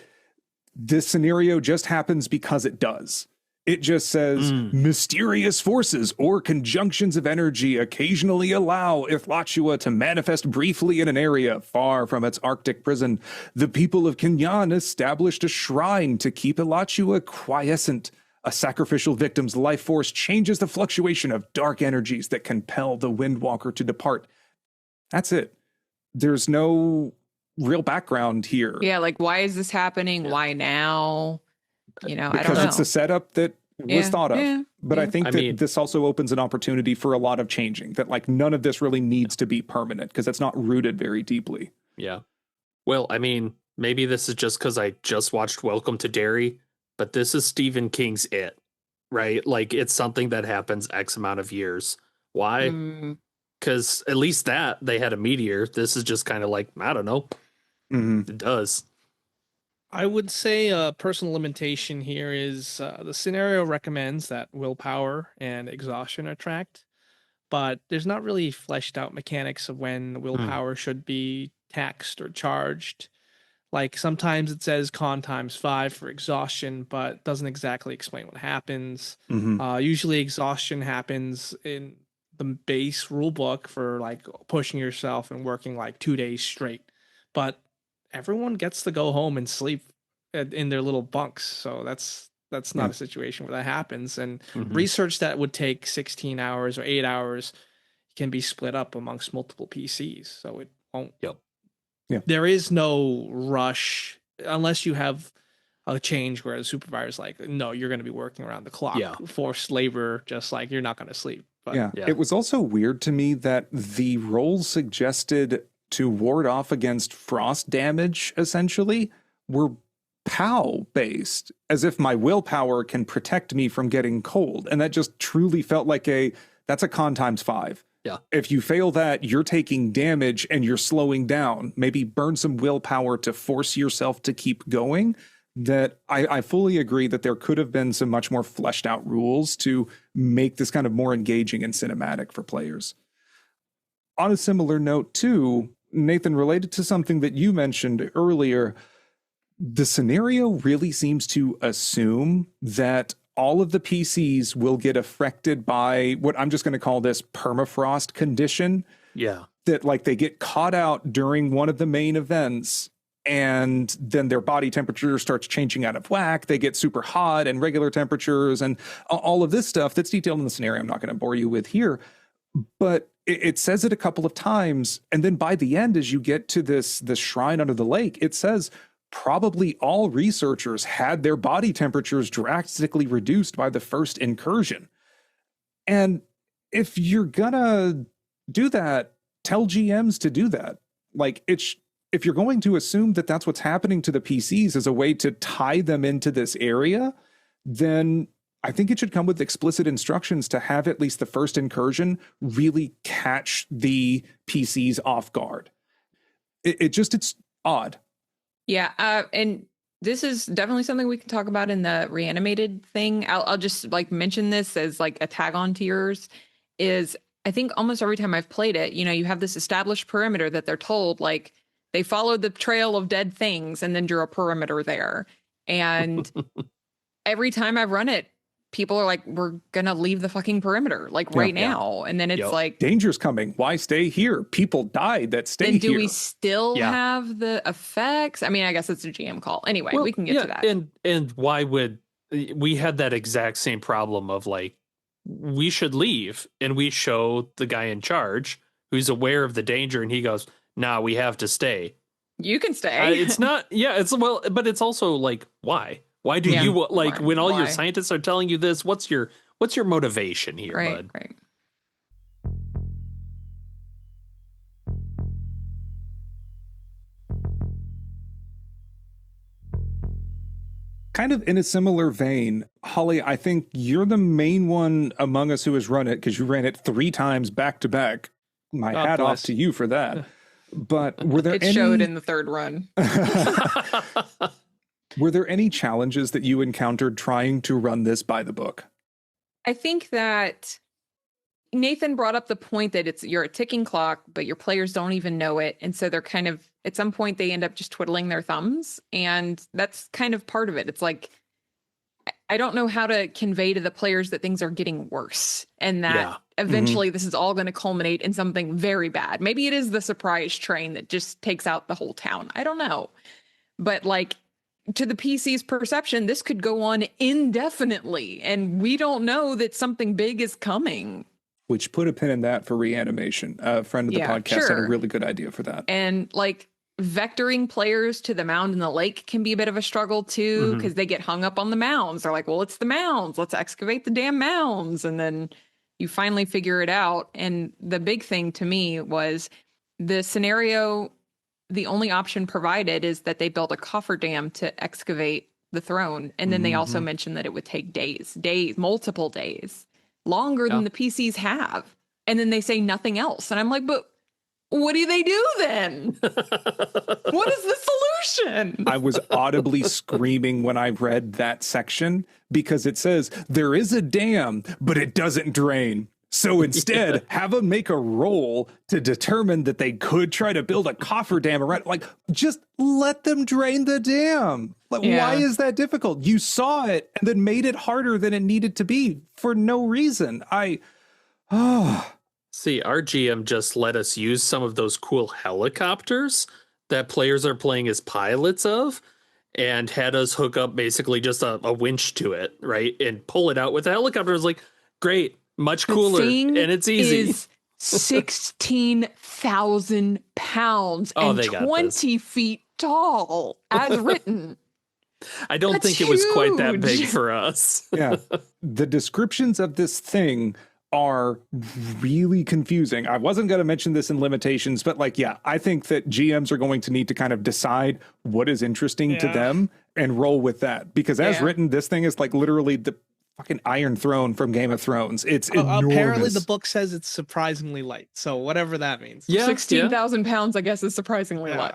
this scenario just happens because it does. It just says mysterious forces or conjunctions of energy occasionally allow Ithlachua to manifest briefly in an area far from its Arctic prison. The people of Kinyan established a shrine to keep Ithlachua quiescent. A sacrificial victim's life force changes the fluctuation of dark energies that compel the Windwalker to depart. That's it. There's no real background here. Yeah, like why is this happening? Why now? You know, I don't Because know. it's a setup that was thought of. But I think that this also opens an opportunity for a lot of changing, that like none of this really needs to be permanent because it's not rooted very deeply. Yeah. Well, I mean, maybe this is just because I just watched Welcome to Derry, but this is Stephen King's It, right? Like it's something that happens X amount of years. Why? Because at least that they had a meteor. This is just kind of like, I don't know. It does. I would say a personal limitation here is the scenario recommends that willpower and exhaustion are tracked, but there's not really fleshed out mechanics of when willpower should be taxed or charged. Like sometimes it says con ×5 for exhaustion, but doesn't exactly explain what happens. Usually exhaustion happens in the base rule book for like pushing yourself and working like 2 days straight. But everyone gets to go home and sleep in their little bunks. So that's not a situation where that happens. And research that would take 16 hours or 8 hours can be split up amongst multiple PCs. So it won't. There is no rush unless you have a change where the supervisor's like, no, you're going to be working around the clock, forced labor, just like you're not going to sleep. But, It was also weird to me that the rolls suggested to ward off against frost damage, essentially, were POW based, as if my willpower can protect me from getting cold. And that just truly felt like that's a con ×5. Yeah. If you fail that, you're taking damage and you're slowing down. Maybe burn some willpower to force yourself to keep going. That I fully agree that there could have been some much more fleshed out rules to make this kind of more engaging and cinematic for players. On a similar note, too, Nathan, related to something that you mentioned earlier, the scenario really seems to assume that all of the PCs will get affected by what I'm just going to call this permafrost condition. Yeah. That like they get caught out during one of the main events and then their body temperature starts changing out of whack. They get super hot and regular temperatures and all of this stuff that's detailed in the scenario. I'm not going to bore you with here, but it says it a couple of times. And then by the end, as you get to this shrine under the lake, it says probably all researchers had their body temperatures drastically reduced by the first incursion. And if you're gonna do that, tell GMs to do that. Like, if you're going to assume that that's what's happening to the PCs as a way to tie them into this area, then I think it should come with explicit instructions to have at least the first incursion really catch the PCs off guard. It's odd. Yeah, and this is definitely something we can talk about in the reanimated thing. I'll just like mention this as like a tag on to yours. Is I think almost every time I've played it, you have this established perimeter that they're told like they followed the trail of dead things and then drew a perimeter there. And every time I've run it, people are like, we're gonna leave the fucking perimeter like right now. And then it's like, danger's coming. Why stay here? People died that stay then here. do we still have the effects? I mean, I guess it's a GM call. Anyway, we can get to that. And why would we had that exact same problem of like, we should leave, and we show the guy in charge who's aware of the danger, and he goes, "Nah, we have to stay." You can stay. It's not. Yeah, it's but it's also like, why? Why do you like when all your scientists are telling you this? What's your motivation here, bud? Right. Kind of in a similar vein, Holly, I think you're the main one among us who has run it because you ran it 3 times back to back. My hat off to you for that. But were there it showed in the 3rd run. Were there any challenges that you encountered trying to run this by the book? I think that Nathan brought up the point that you're a ticking clock, but your players don't even know it. And so they're kind of, at some point, they end up just twiddling their thumbs. And that's kind of part of it. It's like, I don't know how to convey to the players that things are getting worse and that eventually this is all going to culminate in something very bad. Maybe it is the surprise train that just takes out the whole town. I don't know. But like, to the PC's perception, this could go on indefinitely. And we don't know that something big is coming. Which put a pin in that for reanimation. A friend of the podcast had a really good idea for that. And like vectoring players to the mound in the lake can be a bit of a struggle too, because they get hung up on the mounds. They're like, well, it's the mounds. Let's excavate the damn mounds. And then you finally figure it out. And the big thing to me was the scenario, the only option provided is that they built a cofferdam to excavate the throne. And then they also mentioned that it would take days, multiple days. Longer than the PCs have. And then they say nothing else. And I'm like, but what do they do then? What is the solution? I was audibly screaming when I read that section because it says there is a dam, but it doesn't drain. So instead, have them make a roll to determine that they could try to build a cofferdam around. Like, just let them drain the dam. Like, why is that difficult? You saw it and then made it harder than it needed to be for no reason. See, our GM just let us use some of those cool helicopters that players are playing as pilots of, and had us hook up basically just a winch to it, right? And pull it out with a helicopter. It's like, great. Much cooler, and it's easy. Is 16,000 pounds and 20 feet tall, as written. I don't think it was quite that big for us. Yeah. The descriptions of this thing are really confusing. I wasn't going to mention this in limitations, but like, I think that GMs are going to need to kind of decide what is interesting to them and roll with that. Because as written, this thing is like literally the fucking Iron Throne from Game of Thrones. It's enormous. Apparently the book says it's surprisingly light. So whatever that means. Yeah, 16,000 pounds, I guess, is surprisingly light.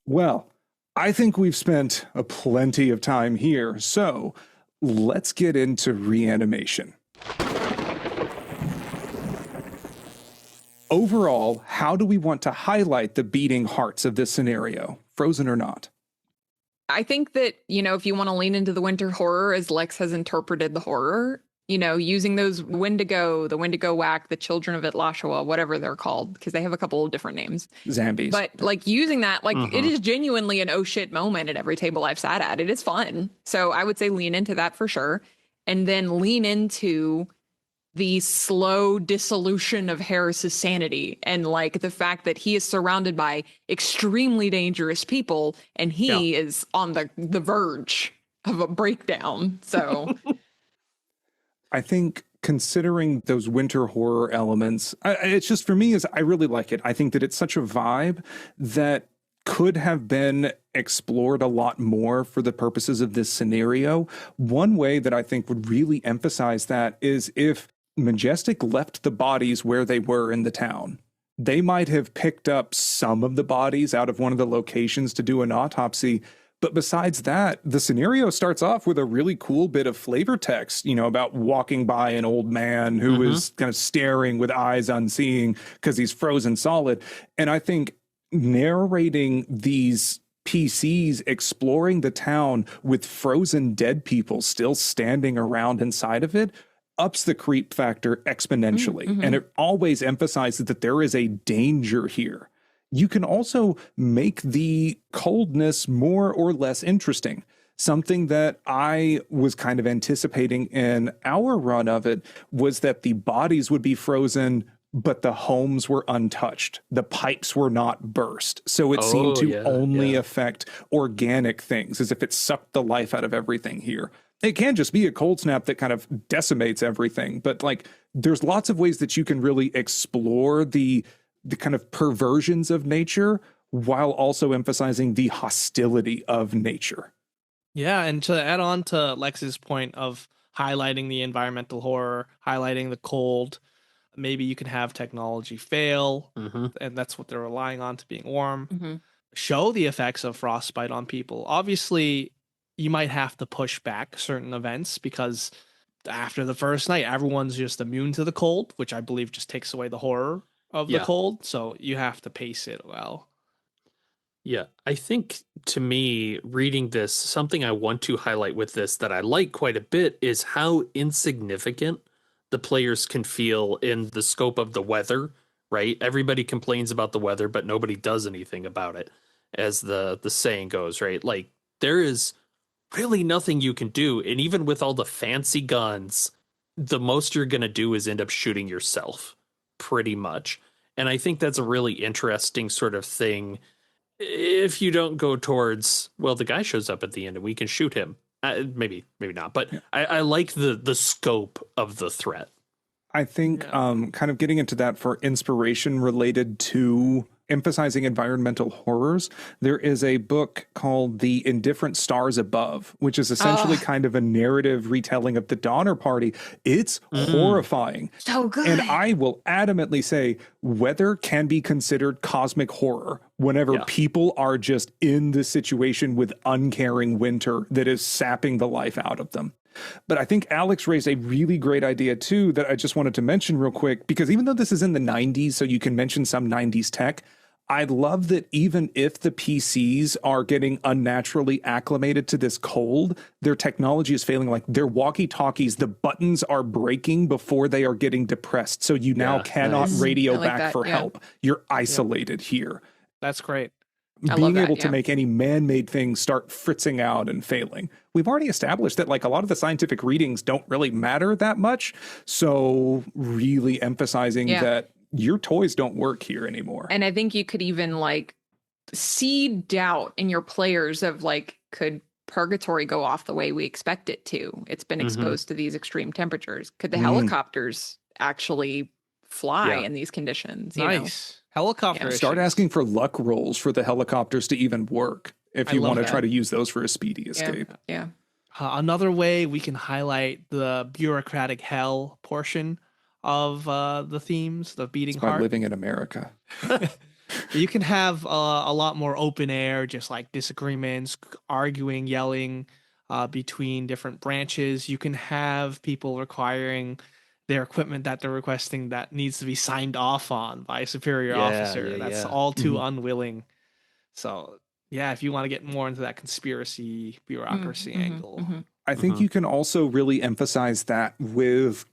Well, I think we've spent a plenty of time here, so let's get into reanimation. Overall, how do we want to highlight the beating hearts of this scenario, frozen or not? I think that, if you want to lean into the winter horror as Lex has interpreted the horror, using those Wendigo, the Wendigo Whack, the Children of Itlashua, whatever they're called, because they have a couple of different names. Zambies. But like using that, like it is genuinely an oh shit moment at every table I've sat at. It is fun. So I would say lean into that for sure. And then lean into the slow dissolution of Harris's sanity and like the fact that he is surrounded by extremely dangerous people and he is on the verge of a breakdown. So I think considering those winter horror elements, it's just for me is I really like it. I think that it's such a vibe that could have been explored a lot more for the purposes of this scenario. One way that I think would really emphasize that is if Majestic left the bodies where they were in the town. They might have picked up some of the bodies out of one of the locations to do an autopsy. But besides that, the scenario starts off with a really cool bit of flavor text, about walking by an old man who is kind of staring with eyes unseeing because he's frozen solid. And I think narrating these PCs exploring the town with frozen dead people still standing around inside of it ups the creep factor exponentially. And it always emphasizes that there is a danger here. You can also make the coldness more or less interesting. Something that I was kind of anticipating in our run of it was that the bodies would be frozen, but the homes were untouched. The pipes were not burst. So it seemed to only affect organic things, as if it sucked the life out of everything here. It can just be a cold snap that kind of decimates everything. But like, there's lots of ways that you can really explore the kind of perversions of nature while also emphasizing the hostility of nature. Yeah, and to add on to Lex's point of highlighting the environmental horror, highlighting the cold, maybe you can have technology fail, and that's what they're relying on to being warm. Show the effects of frostbite on people. Obviously, you might have to push back certain events because after the first night, everyone's just immune to the cold, which I believe just takes away the horror of the cold. So you have to pace it well. Yeah, I think to me, reading this, something I want to highlight with this that I like quite a bit is how insignificant the players can feel in the scope of the weather, right? Everybody complains about the weather, but nobody does anything about it, as the saying goes, right? Like, there is really nothing you can do. And even with all the fancy guns, the most you're going to do is end up shooting yourself, pretty much. And I think that's a really interesting sort of thing. If you don't go towards, well, the guy shows up at the end and we can shoot him. Maybe not. But I like the scope of the threat. I think kind of getting into that for inspiration related to emphasizing environmental horrors, there is a book called The Indifferent Stars Above, which is essentially kind of a narrative retelling of the Donner Party. It's horrifying. So good. And I will adamantly say weather can be considered cosmic horror whenever people are just in the situation with uncaring winter that is sapping the life out of them. But I think Alex raised a really great idea, too, that I just wanted to mention real quick, because even though this is in the 90s, so you can mention some 90s tech, I love that even if the PCs are getting unnaturally acclimated to this cold, their technology is failing. Like their walkie-talkies, the buttons are breaking before they are getting depressed. So you now cannot radio back for help. You're isolated here. That's great. Being able to make any man-made things start fritzing out and failing. We've already established that like a lot of the scientific readings don't really matter that much. So really emphasizing that your toys don't work here anymore. And I think you could even like seed doubt in your players of like, could purgatory go off the way we expect it to? It's been exposed to these extreme temperatures. Could the helicopters actually fly in these conditions? You know? Helicopter Start asking for luck rolls for the helicopters to even work if you want to try to use those for a speedy escape. Yeah. Another way we can highlight the bureaucratic hell portion of the themes, the beating heart. By living in America. You can have a lot more open air, just like disagreements, arguing, yelling between different branches. You can have people requiring their equipment that they're requesting that needs to be signed off on by a superior officer. That's all too unwilling. So, yeah, if you want to get more into that conspiracy bureaucracy angle. I think you can also really emphasize that with,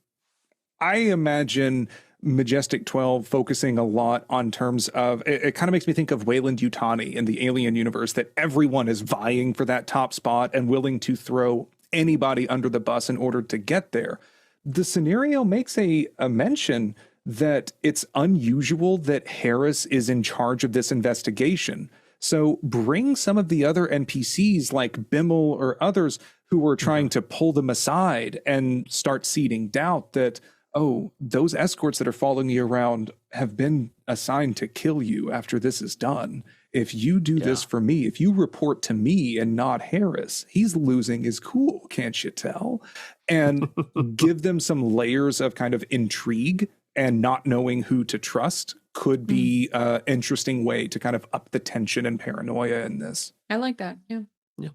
I imagine, Majestic 12 focusing a lot on terms of, it kind of makes me think of Weyland-Yutani in the Alien universe, that everyone is vying for that top spot and willing to throw anybody under the bus in order to get there. the scenario makes a mention that it's unusual that Harris is in charge of this investigation. So bring some of the other NPCs like Bimmel or others who are trying to pull them aside and start seeding doubt that, oh, those escorts that are following you around have been assigned to kill you after this is done. If you do this for me, if you report to me and not Harris, he's losing his cool, can't you tell? And give them some layers of kind of intrigue, and not knowing who to trust could be an interesting way to kind of up the tension and paranoia in this. I like that. Yeah. Yeah.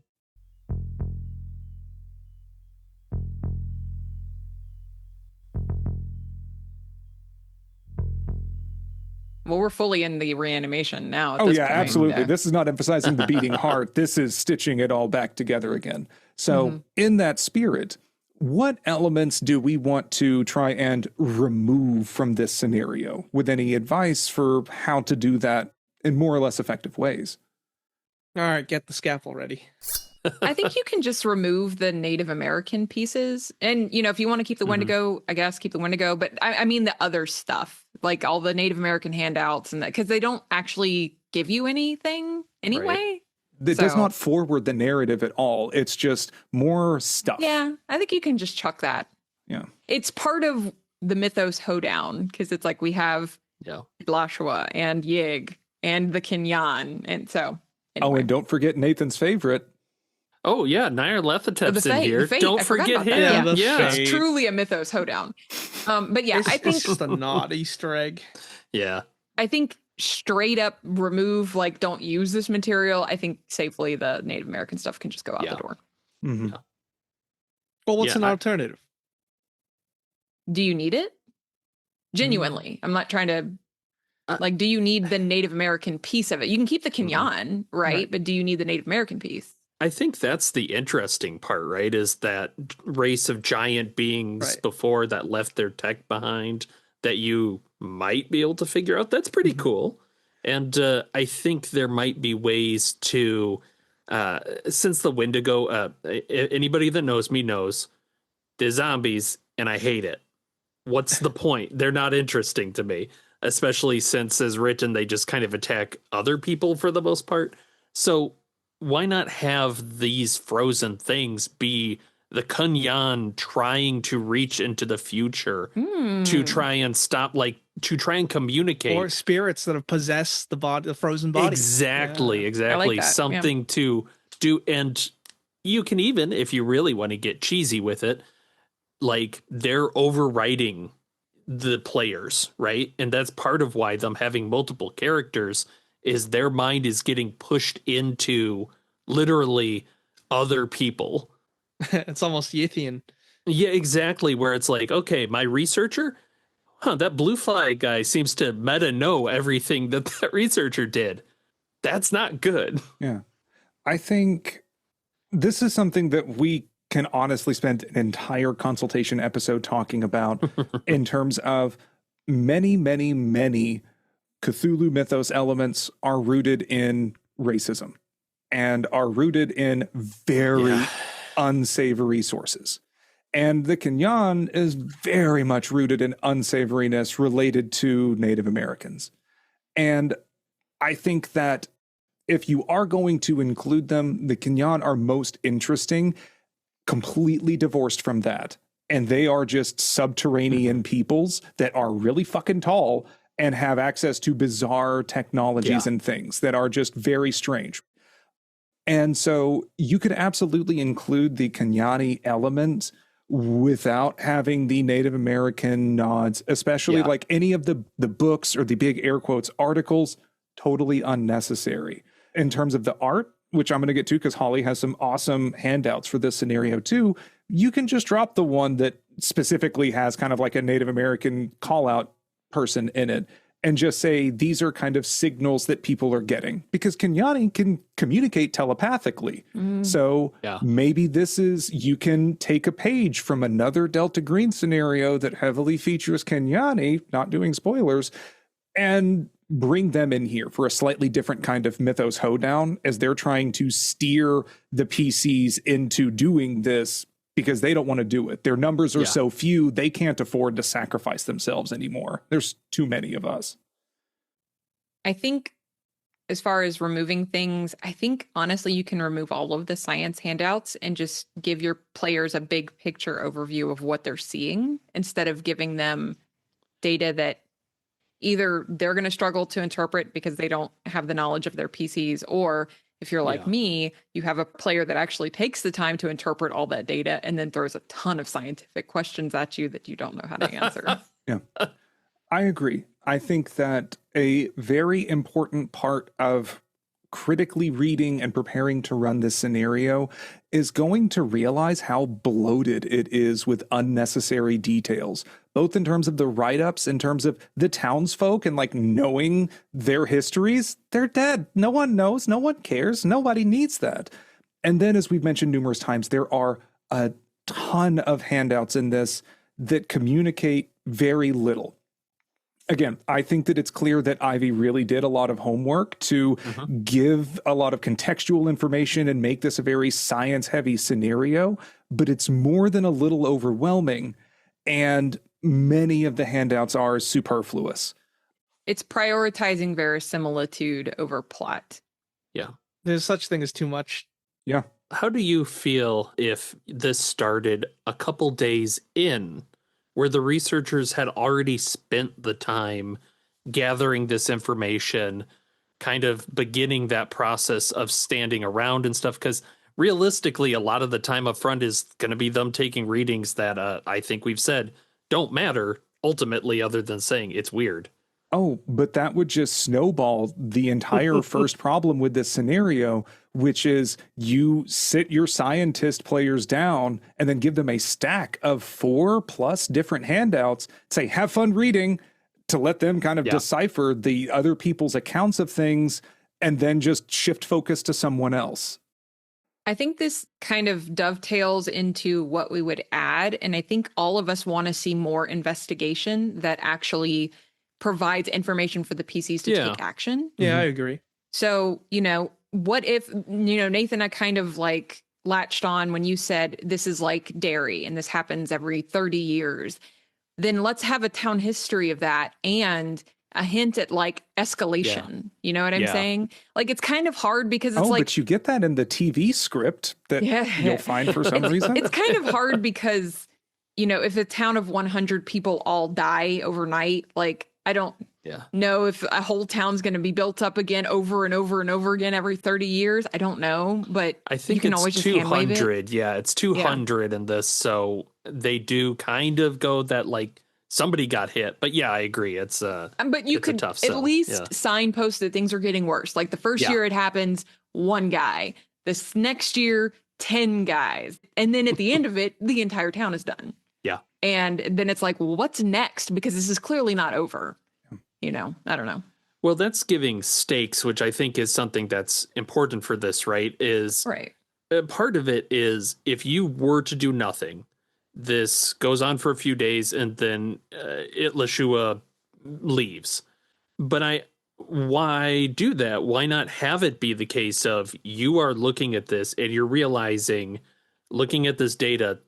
Well, we're fully in the reanimation now. Oh, yeah, absolutely. This is not emphasizing the beating heart. This is stitching it all back together again. So in that spirit, what elements do we want to try and remove from this scenario, with any advice for how to do that in more or less effective ways? All right, get the scaffold ready. I think you can just remove the Native American pieces. And, you know, if you want to keep the Wendigo, I guess keep the Wendigo. But I mean the other stuff, like all the Native American handouts and that, because they don't actually give you anything anyway. Right. It does not forward the narrative at all. It's just more stuff. Yeah, I think you can just chuck that. Yeah. It's part of the Mythos hoedown, because it's like we have Lashua and Yig and the Kenyan. And so. Anyway. Oh, and don't forget Nathan's favorite. Oh, yeah. Nyarlathotep's in here. Fate. Don't forget him. Yeah. It's truly a Mythos hoedown. But yeah, I think. It's just a not Easter egg. Yeah. I think straight up remove, like, don't use this material. I think safely the Native American stuff can just go out the door. Mm-hmm. Yeah. Well, what's an alternative? Do you need it? Genuinely. I'm not trying to. Like, do you need the Native American piece of it? You can keep the Kenyan, right? But do you need the Native American piece? I think that's the interesting part, right? Is that race of giant beings before that left their tech behind that you might be able to figure out. That's pretty cool. And I think there might be ways to, since the Wendigo, anybody that knows me knows they're zombies and I hate it. What's the point? They're not interesting to me, especially since, as written, they just kind of attack other people for the most part. So why not have these frozen things be the Kunyan trying to reach into the future to try and stop, like, to try and communicate? Or spirits that have possessed the frozen body. Exactly. I like that. Something to do. And you can even, if you really want to get cheesy with it, like, they're overwriting the players, right? And that's part of why them having multiple characters is their mind is getting pushed into literally other people. It's almost Yithian. Yeah, exactly. Where it's like, okay, my researcher, that blue flag guy seems to meta know everything that researcher did. That's not good. Yeah. I think this is something that we can honestly spend an entire consultation episode talking about in terms of many, many, many Cthulhu mythos elements are rooted in racism and are rooted in very unsavory sources. And the Kenyan is very much rooted in unsavoriness related to Native Americans. And I think that if you are going to include them, the Kenyan are most interesting, completely divorced from that. And they are just subterranean peoples that are really fucking tall and have access to bizarre technologies and things that are just very strange. And so you could absolutely include the Kenyani element without having the Native American nods, especially like any of the books or the big air quotes articles, totally unnecessary. In terms of the art, which I'm going to get to because Holly has some awesome handouts for this scenario too, you can just drop the one that specifically has kind of like a Native American call out person in it and just say these are kind of signals that people are getting, because Kenyani can communicate telepathically. So maybe this is, you can take a page from another Delta Green scenario that heavily features Kenyani, not doing spoilers, and bring them in here for a slightly different kind of mythos hoedown as they're trying to steer the PCs into doing this because they don't want to do it. Their numbers are Yeah. so few, they can't afford to sacrifice themselves anymore. There's too many of us. I think as far as removing things, I think honestly you can remove all of the science handouts and just give your players a big picture overview of what they're seeing instead of giving them data that either they're going to struggle to interpret because they don't have the knowledge of their PCs, or if you're like Yeah. me, you have a player that actually takes the time to interpret all that data and then throws a ton of scientific questions at you that you don't know how to answer. Yeah, I agree. I think that a very important part of critically reading and preparing to run this scenario is going to realize how bloated it is with unnecessary details, both in terms of the write-ups, in terms of the townsfolk and like knowing their histories. They're dead. No one knows. No one cares. Nobody needs that. And then, as we've mentioned numerous times, there are a ton of handouts in this that communicate very little. Again, I think that it's clear that Ivy really did a lot of homework to give a lot of contextual information and make this a very science-heavy scenario, but it's more than a little overwhelming, and many of the handouts are superfluous. It's prioritizing verisimilitude over plot. Yeah. There's such thing as too much. Yeah. How do you feel if this started a couple days in, where the researchers had already spent the time gathering this information, kind of beginning that process of standing around and stuff? Because realistically, a lot of the time up front is going to be them taking readings that I think we've said don't matter ultimately, other than saying it's weird. Oh, but that would just snowball the entire first problem with this scenario, which is you sit your scientist players down and then give them a stack of 4+ different handouts, say, have fun reading, to let them kind of decipher the other people's accounts of things, and then just shift focus to someone else. I think this kind of dovetails into what we would add. And I think all of us want to see more investigation that actually provides information for the PCs to take action. Yeah, I agree. So, what if, Nathan, I kind of like latched on when you said this is like dairy and this happens every 30 years. Then let's have a town history of that and a hint at like escalation. Yeah. You know what I'm saying? Like, it's kind of hard because it's but you get that in the TV script that you'll find for some reason. It's kind of hard because, if a town of 100 people all die overnight, like, I don't know if a whole town's going to be built up again over and over and over again every 30 years. I don't know, but I think you can it's always just hand-wave 200. Yeah, it's 200 in this. So they do kind of go that like somebody got hit. But yeah, I agree. It's but you could tough at sell. least signpost that things are getting worse. Like the first year it happens, 1 guy. This next year, 10 guys. And then at the end of it, the entire town is done. Yeah. And then it's like, well, what's next? Because this is clearly not over. I don't know. Well, that's giving stakes, which I think is something that's important for this, right? Is right. Part of it is if you were to do nothing, this goes on for a few days and then Lashua leaves. But why do that? Why not have it be the case of you are looking at this and you're realizing, looking at this data,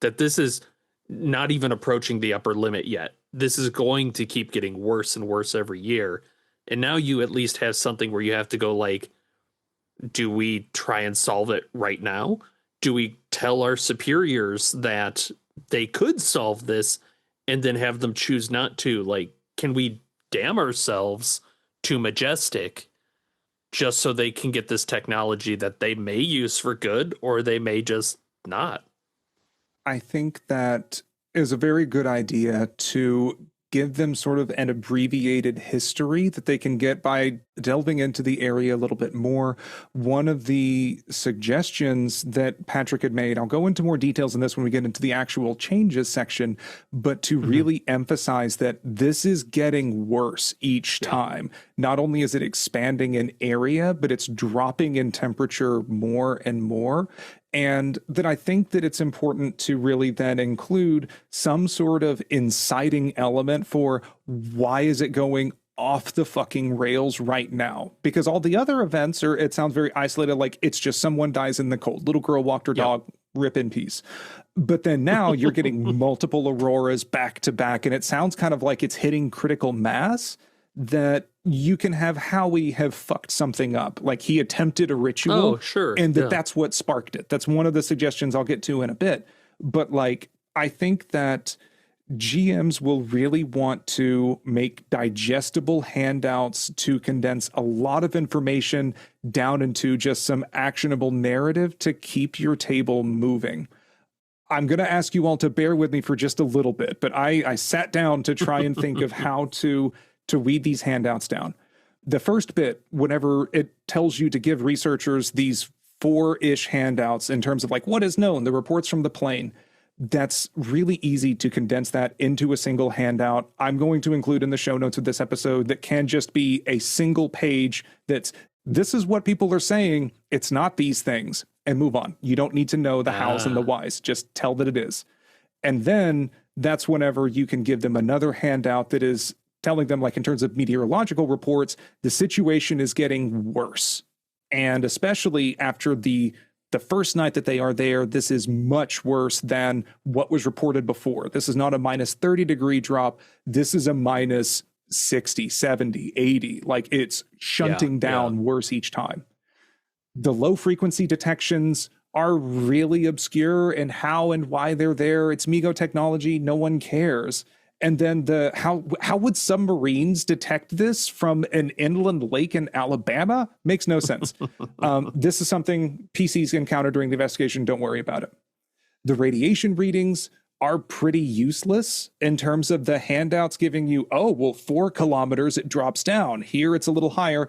that this is not even approaching the upper limit yet. This is going to keep getting worse and worse every year. And now you at least have something where you have to go like, do we try and solve it right now? Do we tell our superiors that they could solve this and then have them choose not to? Like, can we damn ourselves to Majestic just so they can get this technology that they may use for good or they may just not? I think that is a very good idea to give them sort of an abbreviated history that they can get by delving into the area a little bit more. One of the suggestions that Patrick had made, I'll go into more details on this when we get into the actual changes section, but to really emphasize that this is getting worse each time. Not only is it expanding in area, but it's dropping in temperature more and more. And that I think that it's important to really then include some sort of inciting element for why is it going off the fucking rails right now? Because all the other events it sounds very isolated, like it's just someone dies in the cold. Little girl walked her dog, rip in peace. But then now you're getting multiple auroras back to back, and it sounds kind of like it's hitting critical mass, that you can have Howie have fucked something up. Like he attempted a ritual. Oh, sure. And that's what sparked it. That's one of the suggestions I'll get to in a bit. But like, I think that GMs will really want to make digestible handouts to condense a lot of information down into just some actionable narrative to keep your table moving. I'm going to ask you all to bear with me for just a little bit, but I sat down to try and think of how to weed these handouts down. The first bit, whenever it tells you to give researchers these 4-ish handouts in terms of like what is known, the reports from the plane, that's really easy to condense that into a single handout. I'm going to include in the show notes of this episode that can just be a single page that's, this is what people are saying, it's not these things, and move on. You don't need to know the hows and the whys, just tell that it is. And then that's whenever you can give them another handout that is telling them, like in terms of meteorological reports, the situation is getting worse. And especially after the first night that they are there, this is much worse than what was reported before. This is not a minus 30 degree drop. This is a minus 60, 70, 80. Like it's shunting down worse each time. The low frequency detections are really obscure, and how and why they're there. It's MiGo technology. No one cares. And then how would submarines detect this from an inland lake in Alabama? Makes no sense. This is something PCs encounter during the investigation. Don't worry about it. The radiation readings are pretty useless in terms of the handouts giving you, 4 kilometers, it drops down. Here it's a little higher.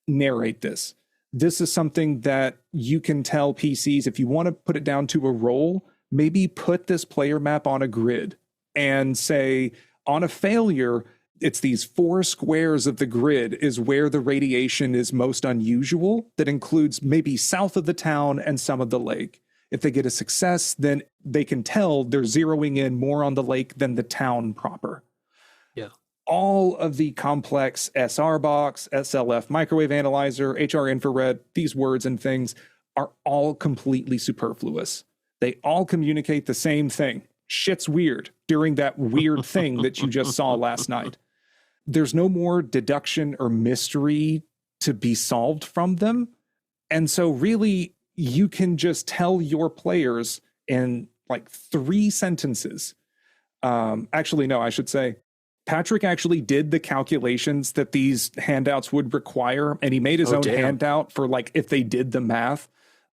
Narrate this. This is something that you can tell PCs, if you want to put it down to a roll, maybe put this player map on a grid and say, on a failure, it's these 4 squares of the grid is where the radiation is most unusual. That includes maybe south of the town and some of the lake. If they get a success, then they can tell they're zeroing in more on the lake than the town proper. Yeah. All of the complex SR box, SLF microwave analyzer, HR infrared, these words and things are all completely superfluous. They all communicate the same thing. Shit's weird during that weird thing that you just saw last night. There's no more deduction or mystery to be solved from them. And so really, you can just tell your players in like 3 sentences. Actually, no, I should say, Patrick actually did the calculations that these handouts would require, and he made his own handout for like if they did the math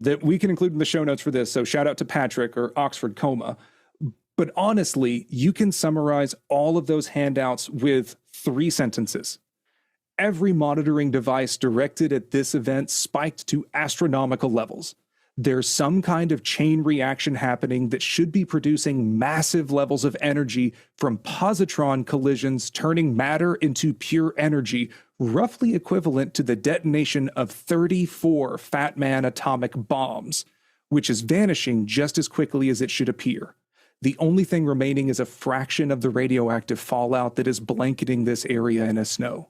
that we can include in the show notes for this. So shout out to Patrick or Oxford Coma. But honestly, you can summarize all of those handouts with 3 sentences. Every monitoring device directed at this event spiked to astronomical levels. There's some kind of chain reaction happening that should be producing massive levels of energy from positron collisions, turning matter into pure energy, roughly equivalent to the detonation of 34 Fat Man atomic bombs, which is vanishing just as quickly as it should appear. The only thing remaining is a fraction of the radioactive fallout that is blanketing this area in a snow.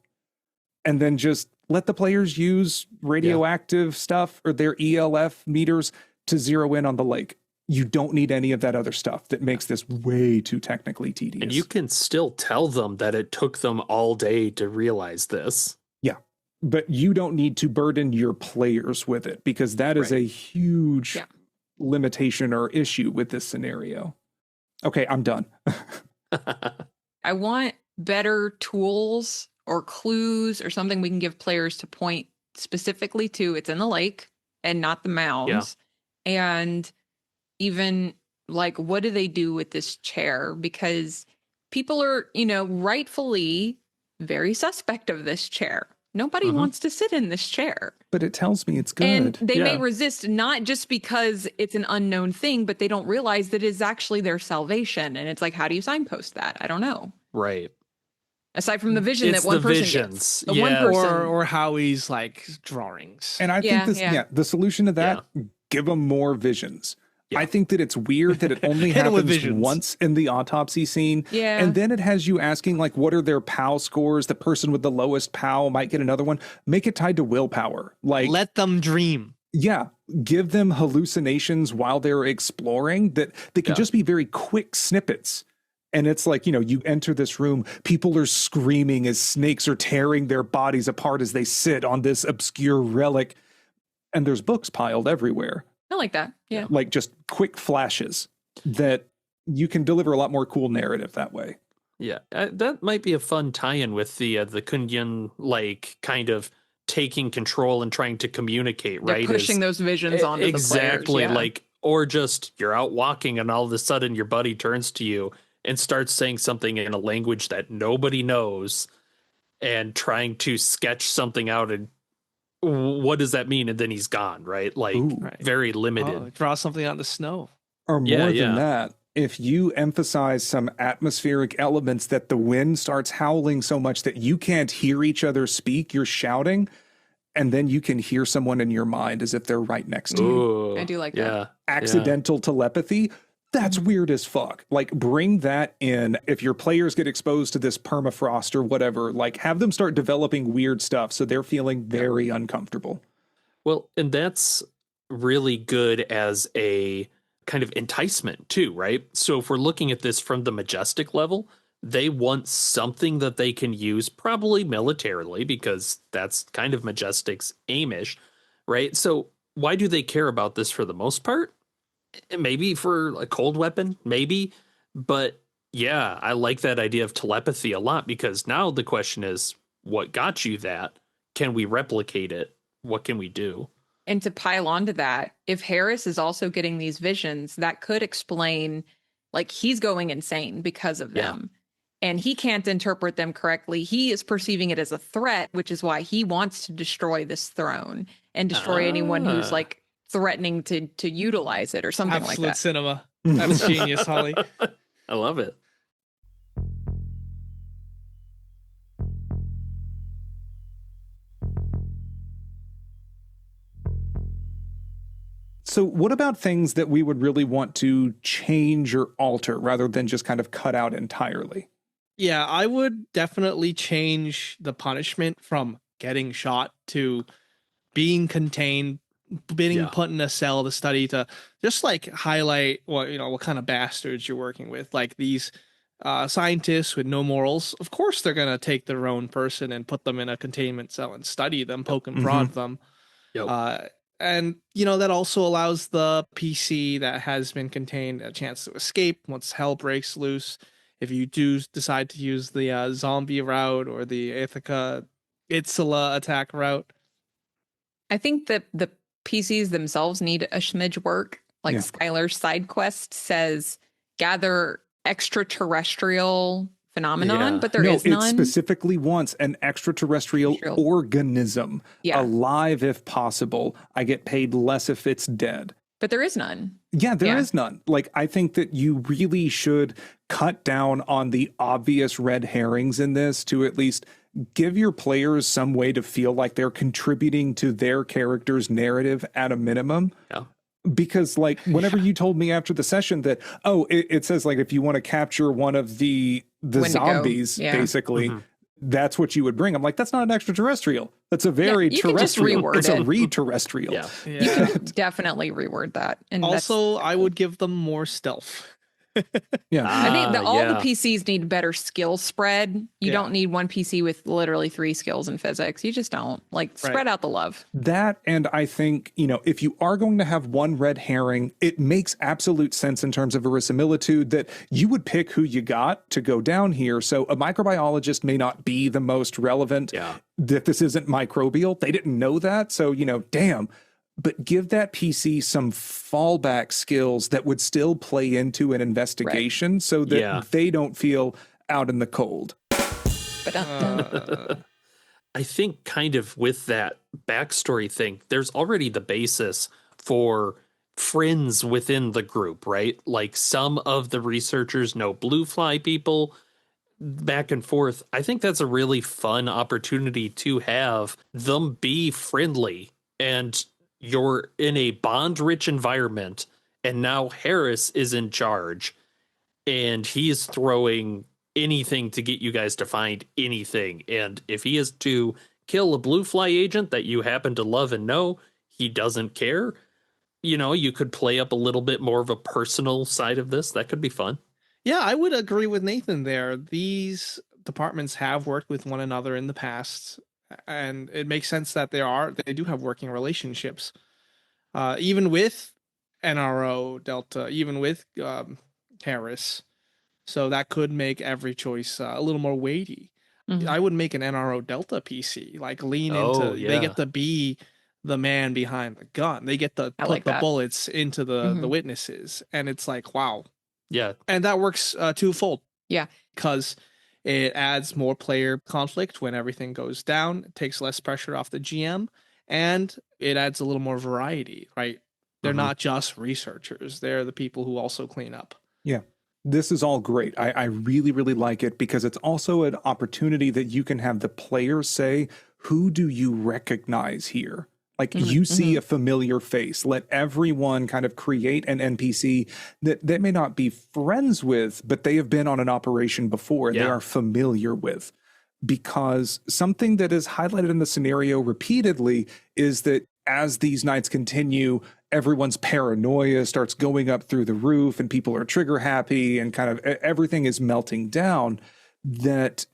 And then just let the players use radioactive stuff or their ELF meters to zero in on the lake. You don't need any of that other stuff that makes this way too technically tedious. And you can still tell them that it took them all day to realize this. Yeah, but you don't need to burden your players with it, because that is a huge limitation or issue with this scenario. Okay, I'm done. I want better tools or clues or something we can give players to point specifically to. It's in the lake and not the mounds. Yeah. And even like, what do they do with this chair? Because people are, rightfully very suspect of this chair. Nobody wants to sit in this chair. But it tells me it's good. And they may resist, not just because it's an unknown thing, but they don't realize that it's actually their salvation. And it's like, how do you signpost that? I don't know. Right. Aside from the vision it's that one person visions. gets. One person. Or Howie's like drawings. And I think the solution to that, give them more visions. Yeah. I think that it's weird that it only happens once in the autopsy scene. Yeah. And then it has you asking, like, what are their POW scores? The person with the lowest POW might get another one. Make it tied to willpower. Like, let them dream. Yeah. give them hallucinations while they're exploring that they can just be very quick snippets. And it's like, you enter this room, people are screaming as snakes are tearing their bodies apart as they sit on this obscure relic. And there's books piled everywhere. I like that. Yeah. Like just quick flashes that you can deliver a lot more cool narrative that way. Yeah, that might be a fun tie-in with the Kundian, like, kind of taking control and trying to communicate, They're right? pushing those visions onto exactly, the players. like, or just you're out walking and all of a sudden your buddy turns to you and starts saying something in a language that nobody knows and trying to sketch something out and what does that mean? And then he's gone, right? Like, very limited. Oh, draw something out in the snow. Or more than that, if you emphasize some atmospheric elements that the wind starts howling so much that you can't hear each other speak, you're shouting, and then you can hear someone in your mind as if they're right next to you. I do like that. Accidental telepathy, that's weird as fuck. Like, bring that in. If your players get exposed to this permafrost or whatever, like, have them start developing weird stuff so they're feeling very uncomfortable. Well, and that's really good as a kind of enticement too, right? So if we're looking at this from the Majestic level, they want something that they can use, probably militarily, because that's kind of Majestic's aimish, right? So why do they care about this for the most part? Maybe for a cold weapon, maybe. But yeah, I like that idea of telepathy a lot, because now the question is, what got you that? Can we replicate it? What can we do? And to pile onto that, if Harris is also getting these visions, that could explain, like, he's going insane because of them. And he can't interpret them correctly. He is perceiving it as a threat, which is why he wants to destroy this throne and destroy anyone who's, like, threatening to utilize it or something like that. Absolute cinema. That's genius, Holly. I love it. So what about things that we would really want to change or alter rather than just kind of cut out entirely? Yeah, I would definitely change the punishment from getting shot to being contained, being put in a cell to study, to just like highlight what kind of bastards you're working with. Like these scientists with no morals, of course they're going to take their own person and put them in a containment cell and study them, poke and prod them. And, that also allows the PC that has been contained a chance to escape once hell breaks loose. If you do decide to use the zombie route or the Ithaca Itzala attack route. I think that the PCs themselves need a smidge work. Like Skylar's side quest says, gather extraterrestrial phenomenon, but there is none. It specifically wants an extraterrestrial organism, alive if possible. I get paid less if it's dead. But there is none. Yeah, there is none. Like, I think that you really should cut down on the obvious red herrings in this to at least give your players some way to feel like they're contributing to their character's narrative at a minimum. Yeah. Because, like, whenever you told me after the session that, it says, like, if you want to capture one of the zombies, basically, that's what you would bring. I'm like, that's not an extraterrestrial. That's a very terrestrial. It's a re-terrestrial. You can definitely reword that. And also, I would give them more stealth. I think that all the PCs need better skill spread. You don't need one PC with literally 3 skills in physics. You just don't. Like, spread out the love. That, and I think, if you are going to have one red herring, it makes absolute sense in terms of verisimilitude that you would pick who you got to go down here. So a microbiologist may not be the most relevant. That this isn't microbial. They didn't know that. So, damn. But give that PC some fallback skills that would still play into an investigation so that they don't feel out in the cold. I think kind of with that backstory thing, there's already the basis for friends within the group, right? Like some of the researchers know blue fly people back and forth. I think that's a really fun opportunity to have them be friendly, and you're in a bond-rich environment, and now Harris is in charge, and he is throwing anything to get you guys to find anything. And if he is to kill a blue fly agent that you happen to love and know, he doesn't care. you could play up a little bit more of a personal side of this. That could be fun. Yeah, I would agree with Nathan there. These departments have worked with one another in the past, and it makes sense that they do have working relationships. Even with NRO Delta, even with Harris. So that could make every choice a little more weighty. Mhm. I would make an NRO Delta PC, like lean Oh, into, they yeah. get to be the man behind the gun. They get to I put like the that. bullets into the Mhm. witnesses. And it's like, wow. Yeah. And that works twofold. Yeah. Because it adds more player conflict when everything goes down. It takes less pressure off the GM. And it adds a little more variety, right? They're Mhm. not just researchers. They're the people who also clean up. Yeah. This is all great. I really, really like it because it's also an opportunity that you can have the players say, who do you recognize here? Like you see a familiar face. Let everyone kind of create an NPC that they may not be friends with, but they have been on an operation before and they Yeah. are familiar with. Because something that is highlighted in the scenario repeatedly is that as these nights continue, everyone's paranoia starts going up through the roof and people are trigger happy and kind of everything is melting down. That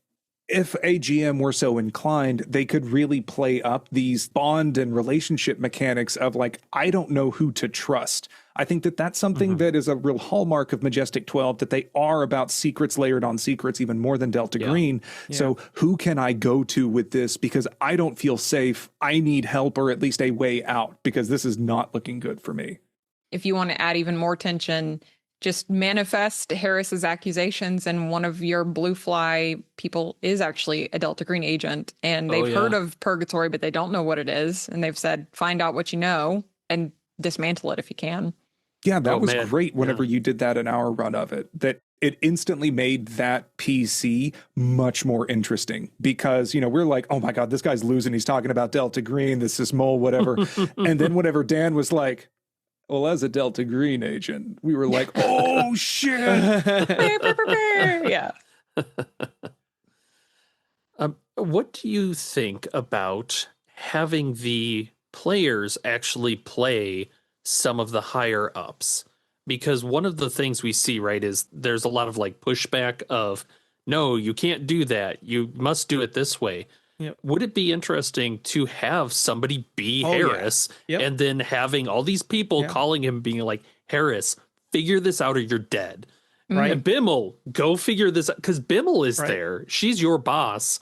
if a GM were so inclined, they could really play up these bond and relationship mechanics of like, I don't know who to trust. I think that that's something that is a real hallmark of Majestic 12, that they are about secrets layered on secrets, even more than Delta Green. Yeah. So who can I go to with this? Because I don't feel safe. I need help or at least a way out because this is not looking good for me. If you want to add even more tension, just manifest Harris's accusations, and one of your blue fly people is actually a Delta Green agent, and they've heard of Purgatory, but they don't know what it is, and they've said, find out what you know and dismantle it if you can. Yeah, that was man. great whenever Yeah. you did that in our run of it, that it instantly made that PC much more interesting because, we're like, oh my God, this guy's losing. He's talking about Delta Green, this is mole, whatever. And then whenever Dan was like, well, as a Delta Green agent, we were like, oh shit. Yeah. What do you think about having the players actually play some of the higher ups? Because one of the things we see, right, is there's a lot of like pushback of, no, you can't do that. You must do it this way. Yep. Would it be interesting to have somebody be Oh, yeah. Harris Yep. and then having all these people Yeah. calling him being like, Harris, figure this out or you're dead. Right. And Bimmel, go figure this out. Because Bimmel is Right. there. She's your boss,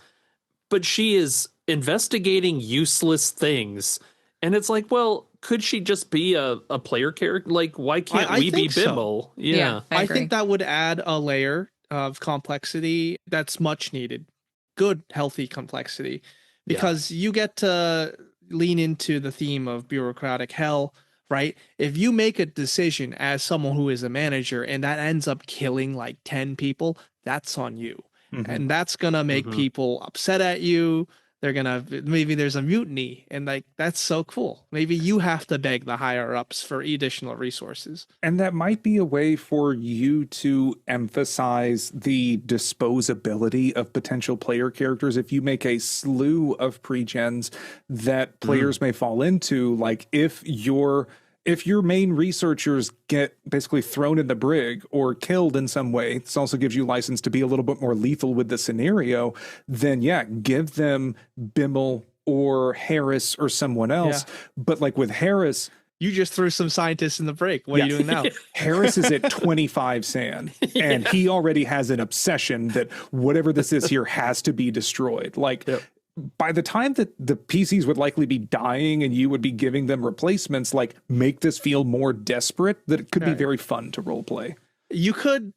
but she is investigating useless things. And it's like, well, could she just be a player character? Like, why can't I we be think so. Bimmel? Yeah. I I agree. think that would add a layer of complexity that's much needed. Good, healthy complexity. Because you get to lean into the theme of bureaucratic hell, right? If you make a decision as someone who is a manager and that ends up killing like 10 people, that's on you. Mhm. And that's going to make Mhm. people upset at you. They're going to, maybe there's a mutiny, and like, that's so cool. Maybe you have to beg the higher ups for additional resources. And that might be a way for you to emphasize the disposability of potential player characters. If you make a slew of pre-gens that players may fall into, like if your main researchers get basically thrown in the brig or killed in some way, this also gives you license to be a little bit more lethal with the scenario, then give them Bimmel or Harris or someone else. But like with Harris, You just threw some scientists in the break. What are you doing now? Harris is at 25 sand, and he already has an obsession that whatever this is here has to be destroyed. Like, by the time that the PCs would likely be dying and you would be giving them replacements, like, make this feel more desperate, that it could be Right. very fun to role play. You could,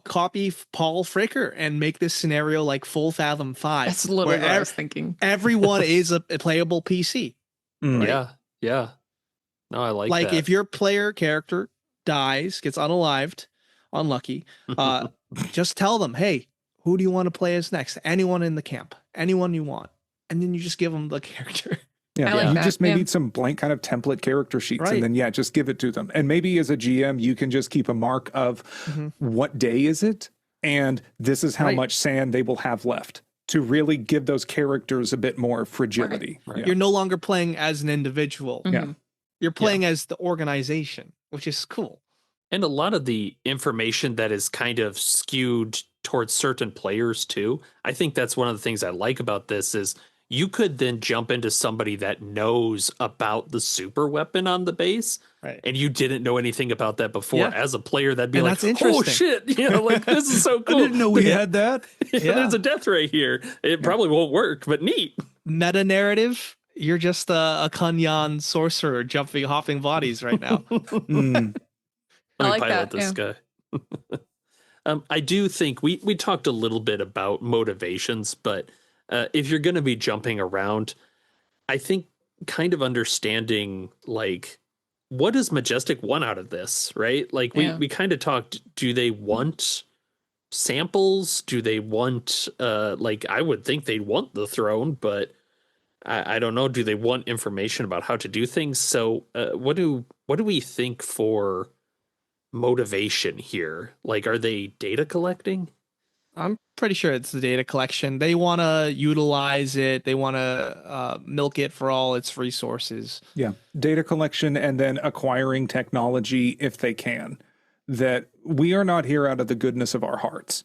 copy Paul Fricker and make this scenario like Full Fathom 5. That's literally where what I was thinking. everyone is a playable PC. Mm. Yeah. Yeah. No, I like Like that. if your player character dies, gets unalived, unlucky, just tell them, hey, who do you want to play as next? Anyone in the camp, anyone you want. And then you just give them the character. Yeah, I like you that, just may yeah. need some blank kind of template character sheets, Right. and then just give it to them. And maybe as a GM, you can just keep a mark of what day is it, and this is how Right. much sand they will have left to really give those characters a bit more fragility. Right. Yeah. You're no longer playing as an individual. Yeah. You're playing as the organization, which is cool. And a lot of the information that is kind of skewed towards certain players too. I think that's one of the things I like about this is you could then jump into somebody that knows about the super weapon on the base. Right. And you didn't know anything about that before. Yeah. As a player, that'd be And like, that's interesting. oh shit, you know, like this is so cool. I didn't know we had that. Yeah. There's a death ray here. It probably won't work, but neat. Meta narrative. You're just a Kunyan sorcerer hopping bodies right now. Let me like pilot that, this guy. I do think we talked a little bit about motivations, but if you're going to be jumping around, I think kind of understanding like what does Majestic want out of this, right? Like we kind of talked. Do they want samples? Do they want like I would think they'd want the throne, but I don't know. Do they want information about how to do things? So what do we think for motivation here? Like, are they data collecting? I'm pretty sure it's the data collection. They want to utilize it. They want to milk it for all its resources. Yeah. Data collection and then acquiring technology if they can. That we are not here out of the goodness of our hearts.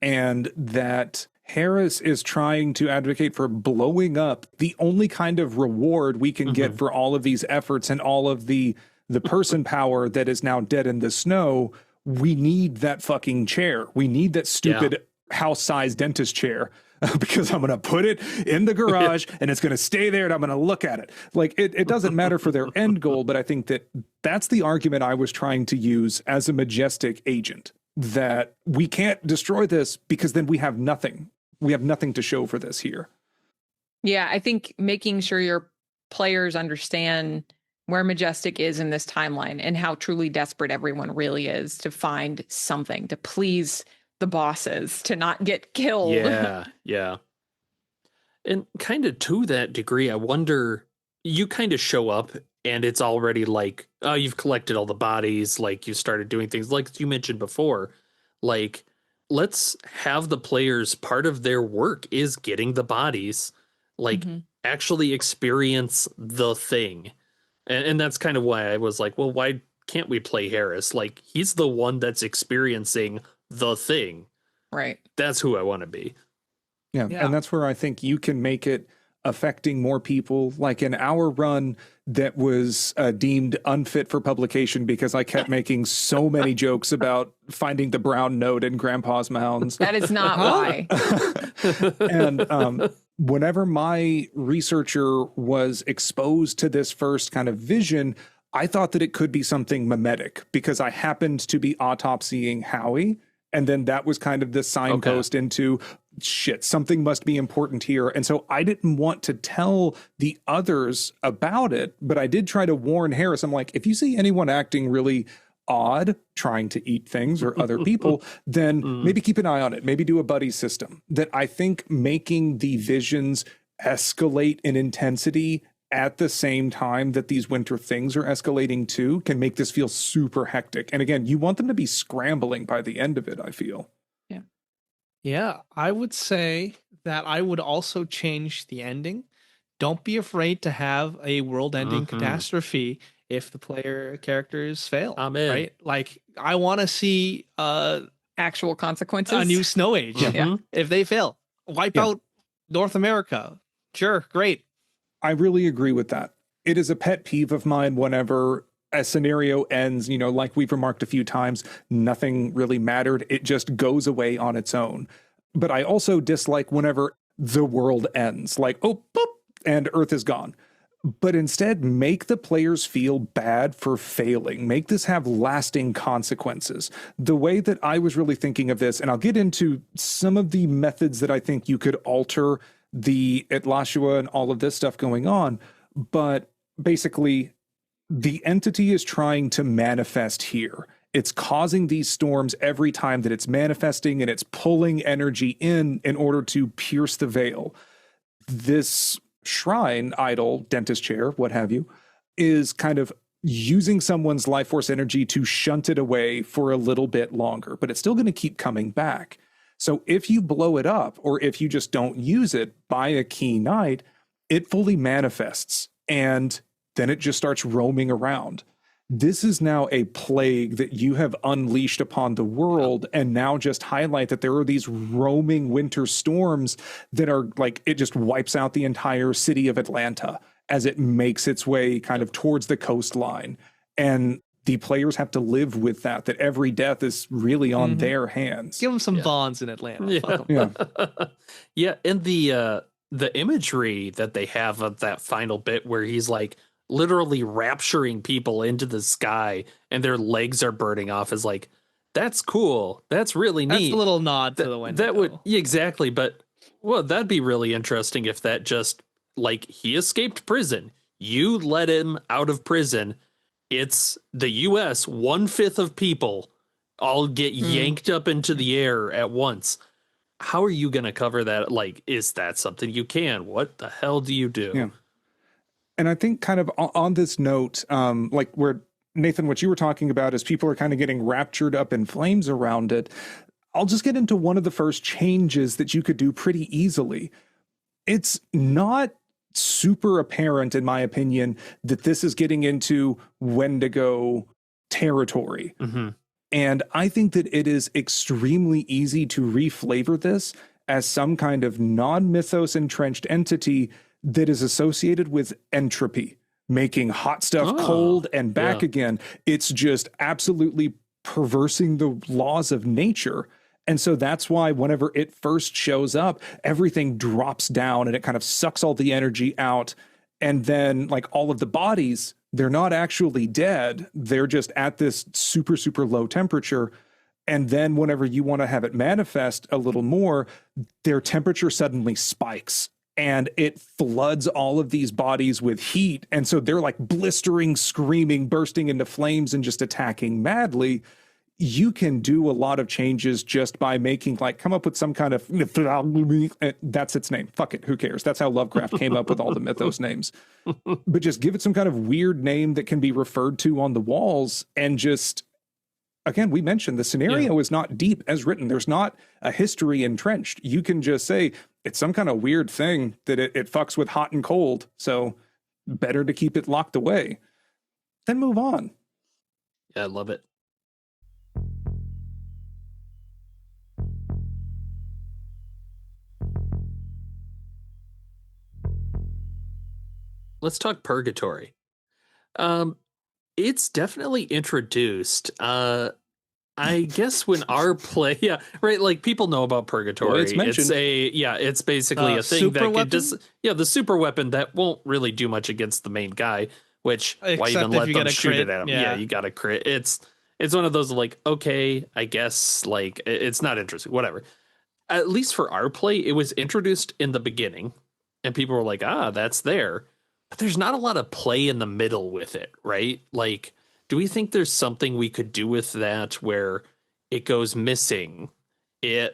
And that Harris is trying to advocate for blowing up the only kind of reward we can get for all of these efforts and all of the person power that is now dead in the snow. We need that fucking chair. We need that stupid house-sized dentist chair because I'm going to put it in the garage and it's going to stay there and I'm going to look at it. Like it doesn't matter for their end goal, but I think that that's the argument I was trying to use as a Majestic agent, that we can't destroy this because then we have nothing. We have nothing to show for this here. Yeah, I think making sure your players understand where Majestic is in this timeline and how truly desperate everyone really is to find something, to please the bosses, to not get killed. Yeah. And kind of to that degree, I wonder, you kind of show up and it's already like, oh, you've collected all the bodies, like you started doing things like you mentioned before. Like, let's have the players, part of their work is getting the bodies, like actually experience the thing. And that's kind of why I was like, well, why can't we play Harris? Like, he's the one that's experiencing the thing. Right. That's who I want to be. Yeah. And that's where I think you can make it affecting more people. Like in our run that was deemed unfit for publication because I kept making so many jokes about finding the brown note in Grandpa's mounds. That is not why. And whenever my researcher was exposed to this first kind of vision, I thought that it could be something mimetic because I happened to be autopsying Howie. And then that was kind of the signpost into shit, something must be important here. And so I didn't want to tell the others about it, but I did try to warn Harris. I'm like, if you see anyone acting really odd, trying to eat things or other people, then maybe keep an eye on it. Maybe do a buddy system. That I think making the visions escalate in intensity at the same time that these winter things are escalating too can make this feel super hectic. And again, you want them to be scrambling by the end of it, I feel. Yeah, I would say that I would also change the ending. Don't be afraid to have a world-ending catastrophe if the player characters fail. I'm in. Right? Like, I want to see Actual consequences. a new snow age. Yeah. If they fail, wipe out North America. Sure, great. I really agree with that. It is a pet peeve of mine whenever a scenario ends, you know, like we've remarked a few times, nothing really mattered. It just goes away on its own. But I also dislike whenever the world ends, like, oh, boop, and Earth is gone. But instead, make the players feel bad for failing. Make this have lasting consequences. The way that I was really thinking of this, and I'll get into some of the methods that I think you could alter the Atlashua and all of this stuff going on, but basically, the entity is trying to manifest here. It's causing these storms every time that it's manifesting, and it's pulling energy in order to pierce the veil. This shrine, idol, dentist chair, what have you, is kind of using someone's life force energy to shunt it away for a little bit longer, but it's still going to keep coming back. So if you blow it up, or if you just don't use it by a key night, it fully manifests. And then it just starts roaming around. This is now a plague that you have unleashed upon the world, and now just highlight that there are these roaming winter storms that are like, it just wipes out the entire city of Atlanta as it makes its way kind of towards the coastline. And the players have to live with that every death is really on their hands. Give them some bonds in Atlanta. Fuck 'em. Yeah. Yeah, and the imagery that they have of that final bit where he's like literally rapturing people into the sky and their legs are burning off is like, that's cool. That's really neat. That's a little nod to the Wendigo. That would, yeah, exactly. But well, that'd be really interesting if that just like he escaped prison. You let him out of prison. It's the US, 1/5 of people all get yanked up into the air at once. How are you going to cover that? Like, is that something you can? What the hell do you do? Yeah. And I think kind of on this note, like where Nathan, what you were talking about is people are kind of getting raptured up in flames around it. I'll just get into one of the first changes that you could do pretty easily. It's not super apparent, in my opinion, that this is getting into Wendigo territory. Mm-hmm. And I think that it is extremely easy to reflavor this as some kind of non-mythos entrenched entity that is associated with entropy, making hot stuff cold and back again. It's just absolutely perversing the laws of nature. And so that's why whenever it first shows up, everything drops down and it kind of sucks all the energy out. And then like all of the bodies, they're not actually dead. They're just at this super, super low temperature. And then whenever you want to have it manifest a little more, their temperature suddenly spikes and it floods all of these bodies with heat. And so they're like blistering, screaming, bursting into flames and just attacking madly. You can do a lot of changes just by making like come up with some kind of that's its name. Fuck it. Who cares? That's how Lovecraft came up with all the mythos names. But just give it some kind of weird name that can be referred to on the walls. And just, again, we mentioned the scenario is not deep as written. There's not a history entrenched. You can just say it's some kind of weird thing that it fucks with hot and cold. So better to keep it locked away. Then move on. Yeah, I love it. Let's talk purgatory. It's definitely introduced. I guess when our play, right, like people know about purgatory. Well, it's mentioned. It's basically a thing that weapon? the super weapon that won't really do much against the main guy. Which why Except even if let you them get a shoot crit, it at him? yeah. Yeah, you got to crit. It's one of those like, okay, I guess like it's not interesting. Whatever. At least for our play, it was introduced in the beginning, and people were like, that's there. But there's not a lot of play in the middle with it, right? Like, do we think there's something we could do with that where it goes missing? So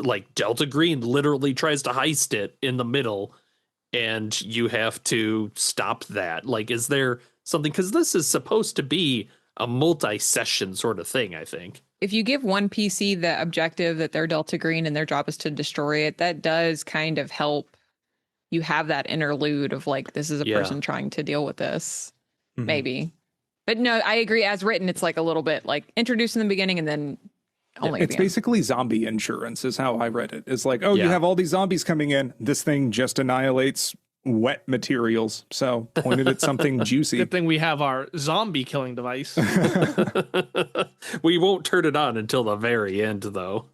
like Delta Green literally tries to heist it in the middle and you have to stop that. Like, is there something? Because this is supposed to be a multi-session sort of thing, I think. If you give one PC the objective that they're Delta Green and their job is to destroy it, that does kind of help you have that interlude of like, this is a person trying to deal with this, maybe. But no, I agree. As written, it's like a little bit like introduced in the beginning and then only it's basically zombie insurance is how I read it. It's like, you have all these zombies coming in. This thing just annihilates wet materials. So pointed at something juicy. Good thing we have our zombie killing device. We won't turn it on until the very end, though.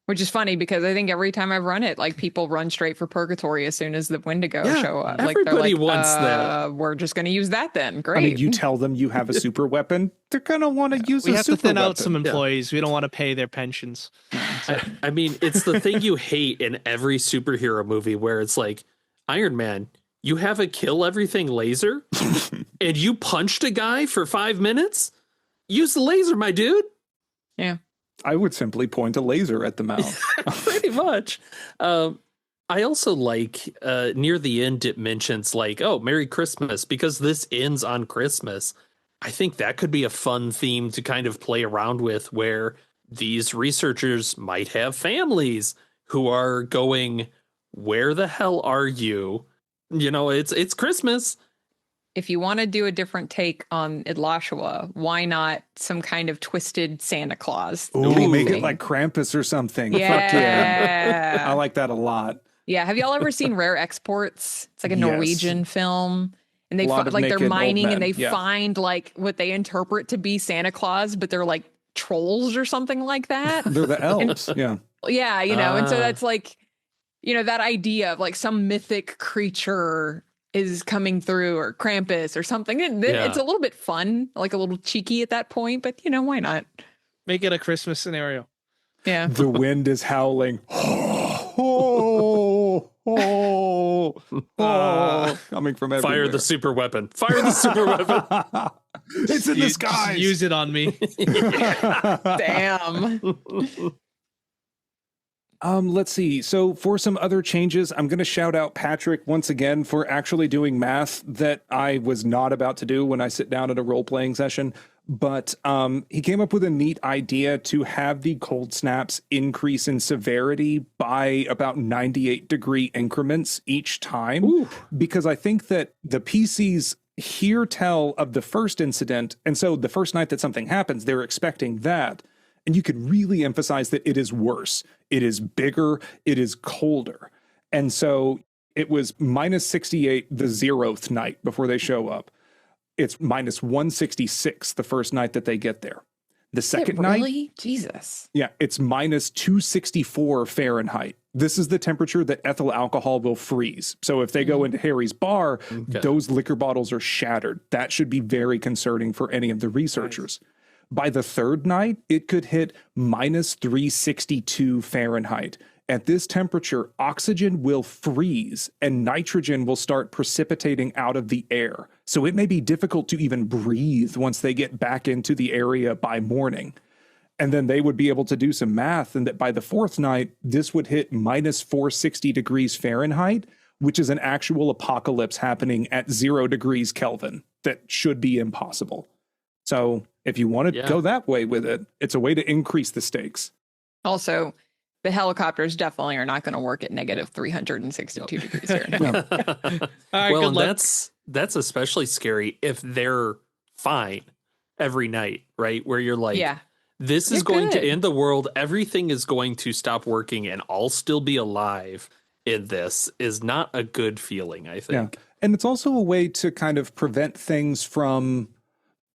Which is funny because I think every time I've run it, like people run straight for purgatory as soon as the Wendigo show up. Like everybody they're like, wants that. We're just going to use that then. Great. I mean, you tell them you have a super weapon, they're going to want to use we a have super to thin weapon. out some employees. We don't want to pay their pensions. I mean, it's the thing you hate in every superhero movie where it's like, Iron Man, you have a kill everything laser and you punched a guy for 5 minutes? Use the laser, my dude. Yeah. I would simply point a laser at the mouth. Pretty much. I also like near the end, it mentions like, oh, Merry Christmas, because this ends on Christmas. I think that could be a fun theme to kind of play around with where these researchers might have families who are going, where the hell are you? You know, it's Christmas. if you want to do a different take on Idlashua, why not some kind of twisted Santa Claus? Ooh, make it thing? like Krampus or something. Yeah. Fuck yeah. I like that a lot. Yeah. Have y'all ever seen Rare Exports? It's like a Yes. Norwegian film. And they Lot of like they're naked old mining and men, they yeah. find like what they interpret to be Santa Claus, but they're like trolls or something like that. They're the elves. Yeah. Yeah, and so that's like, that idea of like some mythic creature is coming through, or Krampus or something. It's a little bit fun, like a little cheeky at that point, but why not? Make it a Christmas scenario. Yeah. The wind is howling. Coming from everywhere. Fire the super weapon. Fire the super weapon. It's in the skies. Just use it on me. Damn. Let's see. So for some other changes, I'm going to shout out Patrick once again for actually doing math that I was not about to do when I sit down at a role-playing session. But he came up with a neat idea to have the cold snaps increase in severity by about 98-degree increments each time. Ooh. Because I think that the PCs hear tell of the first incident, and so the first night that something happens, they're expecting that. And you could really emphasize that it is worse. It is bigger. It is colder. And so it was minus 68 the 0th night before they show up. It's minus 166 the first night that they get there. The second night, Jesus. Yeah, it's minus 264 Fahrenheit. This is the temperature that ethyl alcohol will freeze. So if they go into Harry's bar, those liquor bottles are shattered. That should be very concerning for any of the researchers. Nice. By the third night, it could hit minus 362 Fahrenheit. At this temperature, oxygen will freeze and nitrogen will start precipitating out of the air. So it may be difficult to even breathe once they get back into the area by morning. And then they would be able to do some math, and that by the fourth night, this would hit minus 460 degrees Fahrenheit, which is an actual apocalypse happening at 0 degrees Kelvin. That should be impossible. So if you want to go that way with it, it's a way to increase the stakes. Also, the helicopters definitely are not going to work at negative 362 degrees Fahrenheit. Right, well, and that's especially scary if they're fine every night, right? Where you're like, this is going to end the world. Everything is going to stop working and I'll still be alive in this is not a good feeling, I think. Yeah. And it's also a way to kind of prevent things from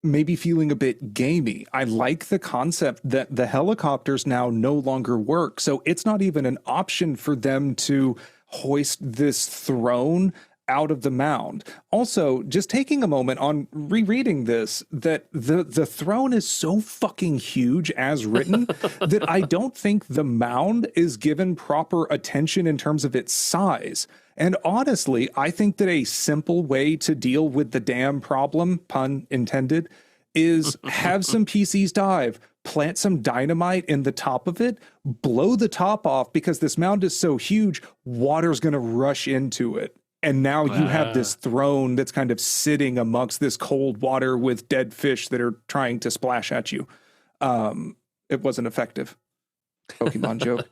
maybe feeling a bit gamey. I like the concept that the helicopters now no longer work. So it's not even an option for them to hoist this throne out of the mound. Also, just taking a moment on rereading this, that the throne is so fucking huge as written that I don't think the mound is given proper attention in terms of its size. And honestly, I think that a simple way to deal with the damn problem, pun intended, is have some PCs dive, plant some dynamite in the top of it, blow the top off because this mound is so huge, water's going to rush into it. And now you have this throne that's kind of sitting amongst this cold water with dead fish that are trying to splash at you. It wasn't effective. Pokemon joke.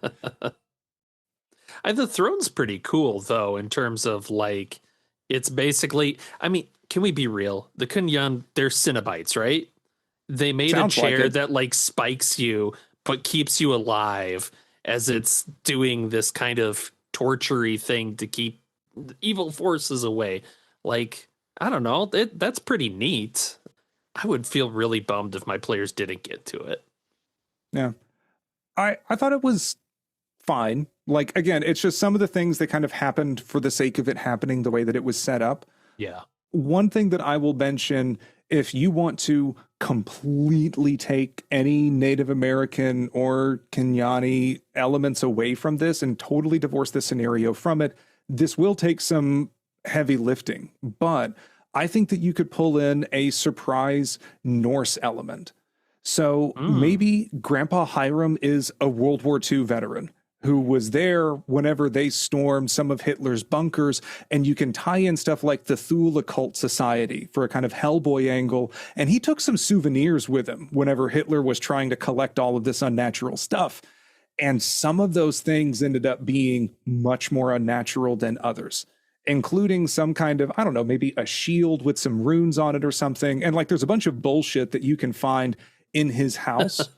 The throne's pretty cool, though, in terms of, like, it's basically, I mean, can we be real? The Kunyan, they're Cinnabites, right? They made a chair that, like, spikes you, but keeps you alive as it's doing this kind of torture-y thing to keep evil forces away. Like, I don't know, that's pretty neat. I would feel really bummed if my players didn't get to it. Yeah. I thought it was fine. Like, again, it's just some of the things that kind of happened for the sake of it happening the way that it was set up. Yeah. One thing that I will mention, if you want to completely take any Native American or Kenyani elements away from this and totally divorce the scenario from it, this will take some heavy lifting. But I think that you could pull in a surprise Norse element. So maybe Grandpa Hiram is a World War II veteran who was there whenever they stormed some of Hitler's bunkers, and you can tie in stuff like the Thule Occult Society for a kind of Hellboy angle, and he took some souvenirs with him whenever Hitler was trying to collect all of this unnatural stuff, and some of those things ended up being much more unnatural than others. including some kind of, I don't know, maybe a shield with some runes on it or something. And like there's a bunch of bullshit that you can find in his house.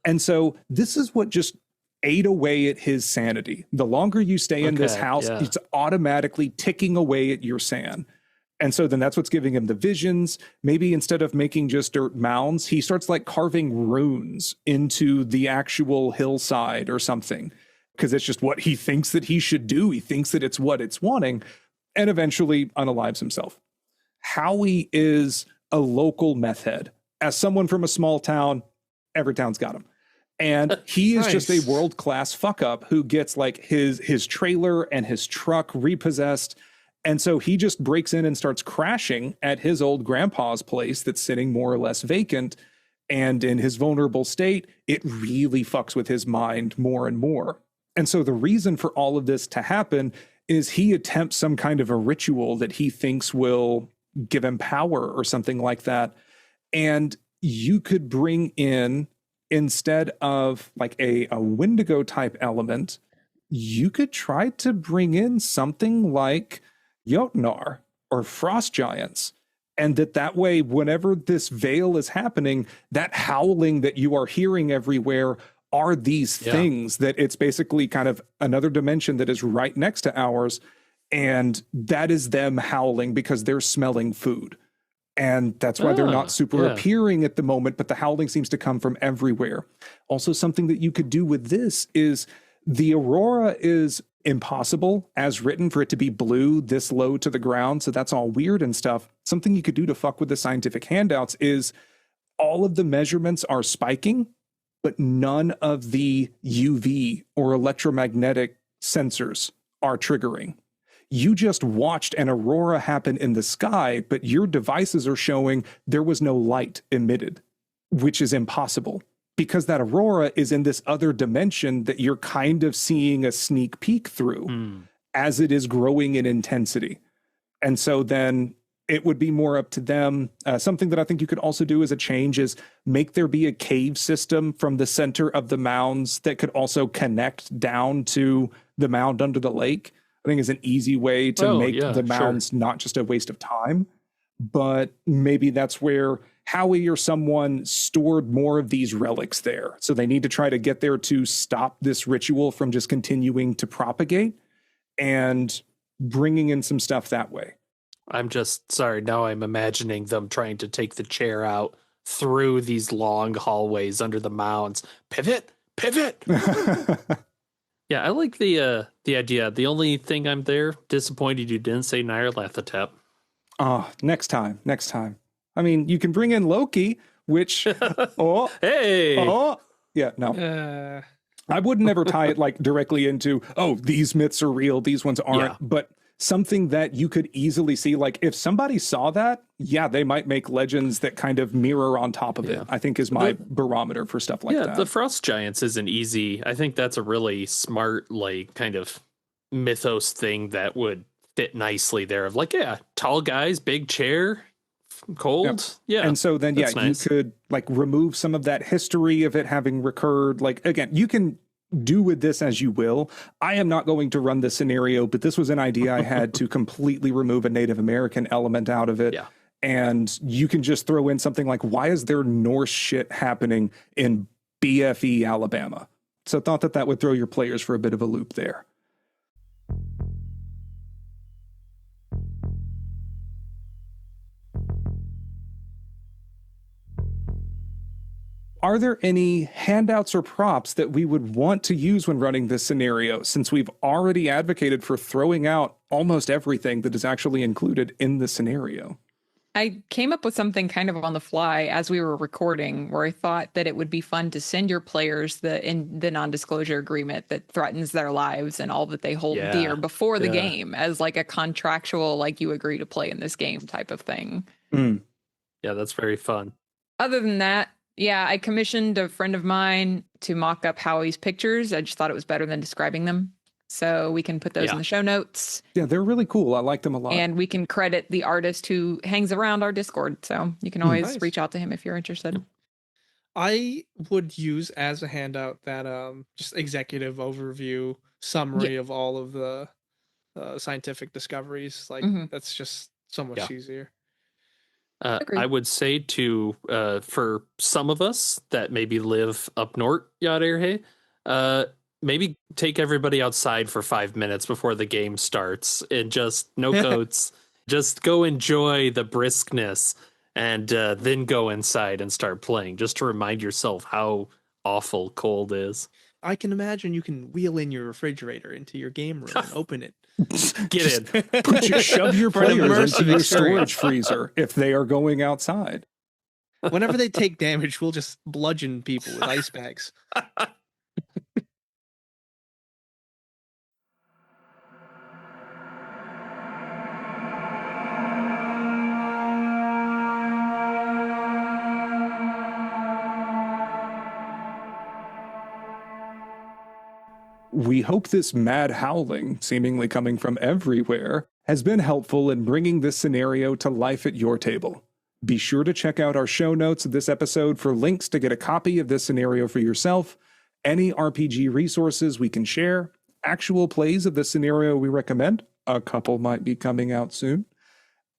And so this is what just ate away at his sanity. The longer you stay in this house, it's automatically ticking away at your san. And so then that's what's giving him the visions. Maybe instead of making just dirt mounds, he starts like carving runes into the actual hillside or something, because it's just what he thinks that he should do. He thinks that it's what it's wanting, and eventually unalives himself. Howie is a local meth head. As someone from a small town, every town's got him. And he is just a world-class fuck-up who gets like his trailer and his truck repossessed. And so he just breaks in and starts crashing at his old grandpa's place that's sitting more or less vacant. And in his vulnerable state, it really fucks with his mind more and more. And so the reason for all of this to happen is he attempts some kind of a ritual that he thinks will give him power or something like that. And you could bring in, instead of like a Wendigo type element, you could try to bring in something like Jotnar or frost giants. And that way, whenever this veil is happening, that howling that you are hearing everywhere are these things that it's basically kind of another dimension that is right next to ours. And that is them howling because they're smelling food. And that's why they're not super appearing at the moment, but the howling seems to come from everywhere. Also, something that you could do with this is the aurora is impossible as written for it to be blue this low to the ground. So that's all weird and stuff. Something you could do to fuck with the scientific handouts is all of the measurements are spiking, but none of the UV or electromagnetic sensors are triggering. You just watched an aurora happen in the sky, but your devices are showing there was no light emitted, which is impossible because that aurora is in this other dimension that you're kind of seeing a sneak peek through as it is growing in intensity. And so then it would be more up to them. Something that I think you could also do as a change is make there be a cave system from the center of the mounds that could also connect down to the mound under the lake. I think is an easy way to make the mounds not just a waste of time, but maybe that's where Howie or someone stored more of these relics there. So they need to try to get there to stop this ritual from just continuing to propagate and bringing in some stuff that way. I'm just sorry. Now I'm imagining them trying to take the chair out through these long hallways under the mounds. Pivot. Yeah, I like the idea. The only thing I'm disappointed you didn't say Nyarlathotep. Oh, next time. I mean, you can bring in Loki, which yeah, no. I would never tie it like directly into, these myths are real, these ones aren't, but something that you could easily see, like if somebody saw that, they might make legends that kind of mirror on top of it, I think is my barometer for stuff like that. Yeah, the Frost Giants isn't easy. I think that's a really smart, like, kind of mythos thing that would fit nicely there of like, tall guys, big chair, cold. Yeah. And so then, nice. You could like remove some of that history of it having recurred. Like, again, you can do with this as you will. I am not going to run this scenario, but this was an idea I had to completely remove a Native American element out of it. Yeah. And you can just throw in something like, why is there Norse shit happening in BFE, Alabama? So thought that would throw your players for a bit of a loop there. Are there any handouts or props that we would want to use when running this scenario, since we've already advocated for throwing out almost everything that is actually included in the scenario? I came up with something kind of on the fly as we were recording, where I thought that it would be fun to send your players the non-disclosure agreement that threatens their lives and all that they hold dear before the game as like a contractual, like you agree to play in this game type of thing. Yeah, that's very fun. Other than that, I commissioned a friend of mine to mock up Howie's pictures. I just thought it was better than describing them. So we can put those in the show notes. Yeah, they're really cool. I like them a lot. And we can credit the artist who hangs around our Discord. So you can always reach out to him if you're interested. I would use as a handout that just executive overview summary of all of the scientific discoveries. Like that's just so much easier. I would say to for some of us that maybe live up north, Yaderhe, maybe take everybody outside for 5 minutes before the game starts and just no coats, just go enjoy the briskness and then go inside and start playing just to remind yourself how awful cold is. I can imagine you can wheel in your refrigerator into your game room and open it. Get in. Shove your For an players into immersive your experience. storage freezer if they are going outside. Whenever they take damage, we'll just bludgeon people with ice bags. We hope this mad howling, seemingly coming from everywhere, has been helpful in bringing this scenario to life at your table. Be sure to check out our show notes of this episode for links to get a copy of this scenario for yourself, any RPG resources we can share, actual plays of the scenario we recommend, a couple might be coming out soon,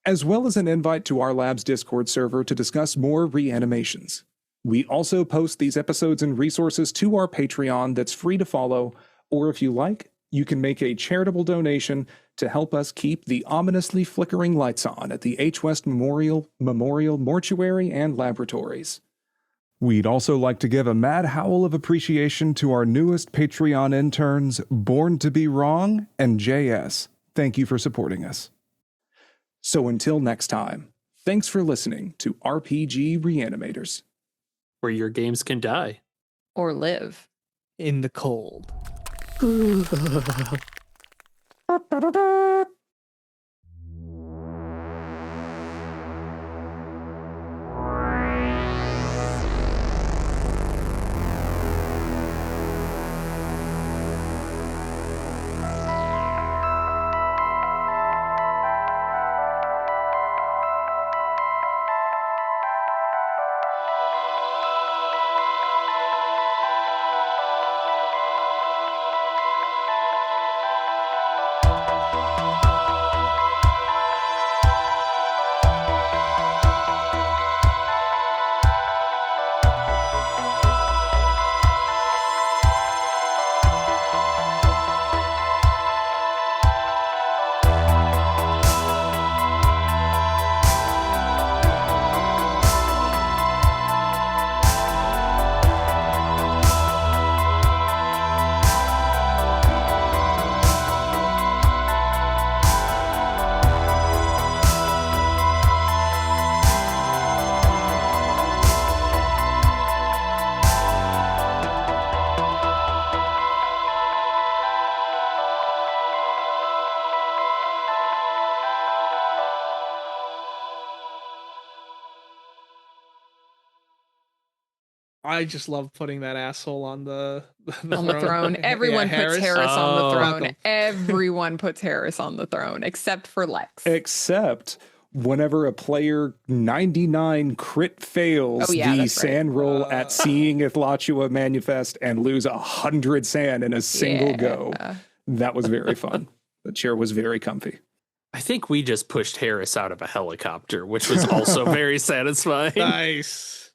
as well as an invite to our lab's Discord server to discuss more reanimations. We also post these episodes and resources to our Patreon that's free to follow, or if you like, you can make a charitable donation to help us keep the ominously flickering lights on at the H. West Memorial Mortuary and Laboratories. We'd also like to give a mad howl of appreciation to our newest Patreon interns, Born to Be Wrong and JS. Thank you for supporting us. So until next time, thanks for listening to RPG Reanimators. Where your games can die. Or live. In the cold. I just love putting that asshole on the throne. Everyone puts Harris on the throne. Welcome. Everyone puts Harris on the throne, except for Lex. Except whenever a player 99 crit fails the sand roll at seeing Ithlachua manifest and lose 100 sand in a single go. That was very fun. The chair was very comfy. I think we just pushed Harris out of a helicopter, which was also very satisfying. Nice.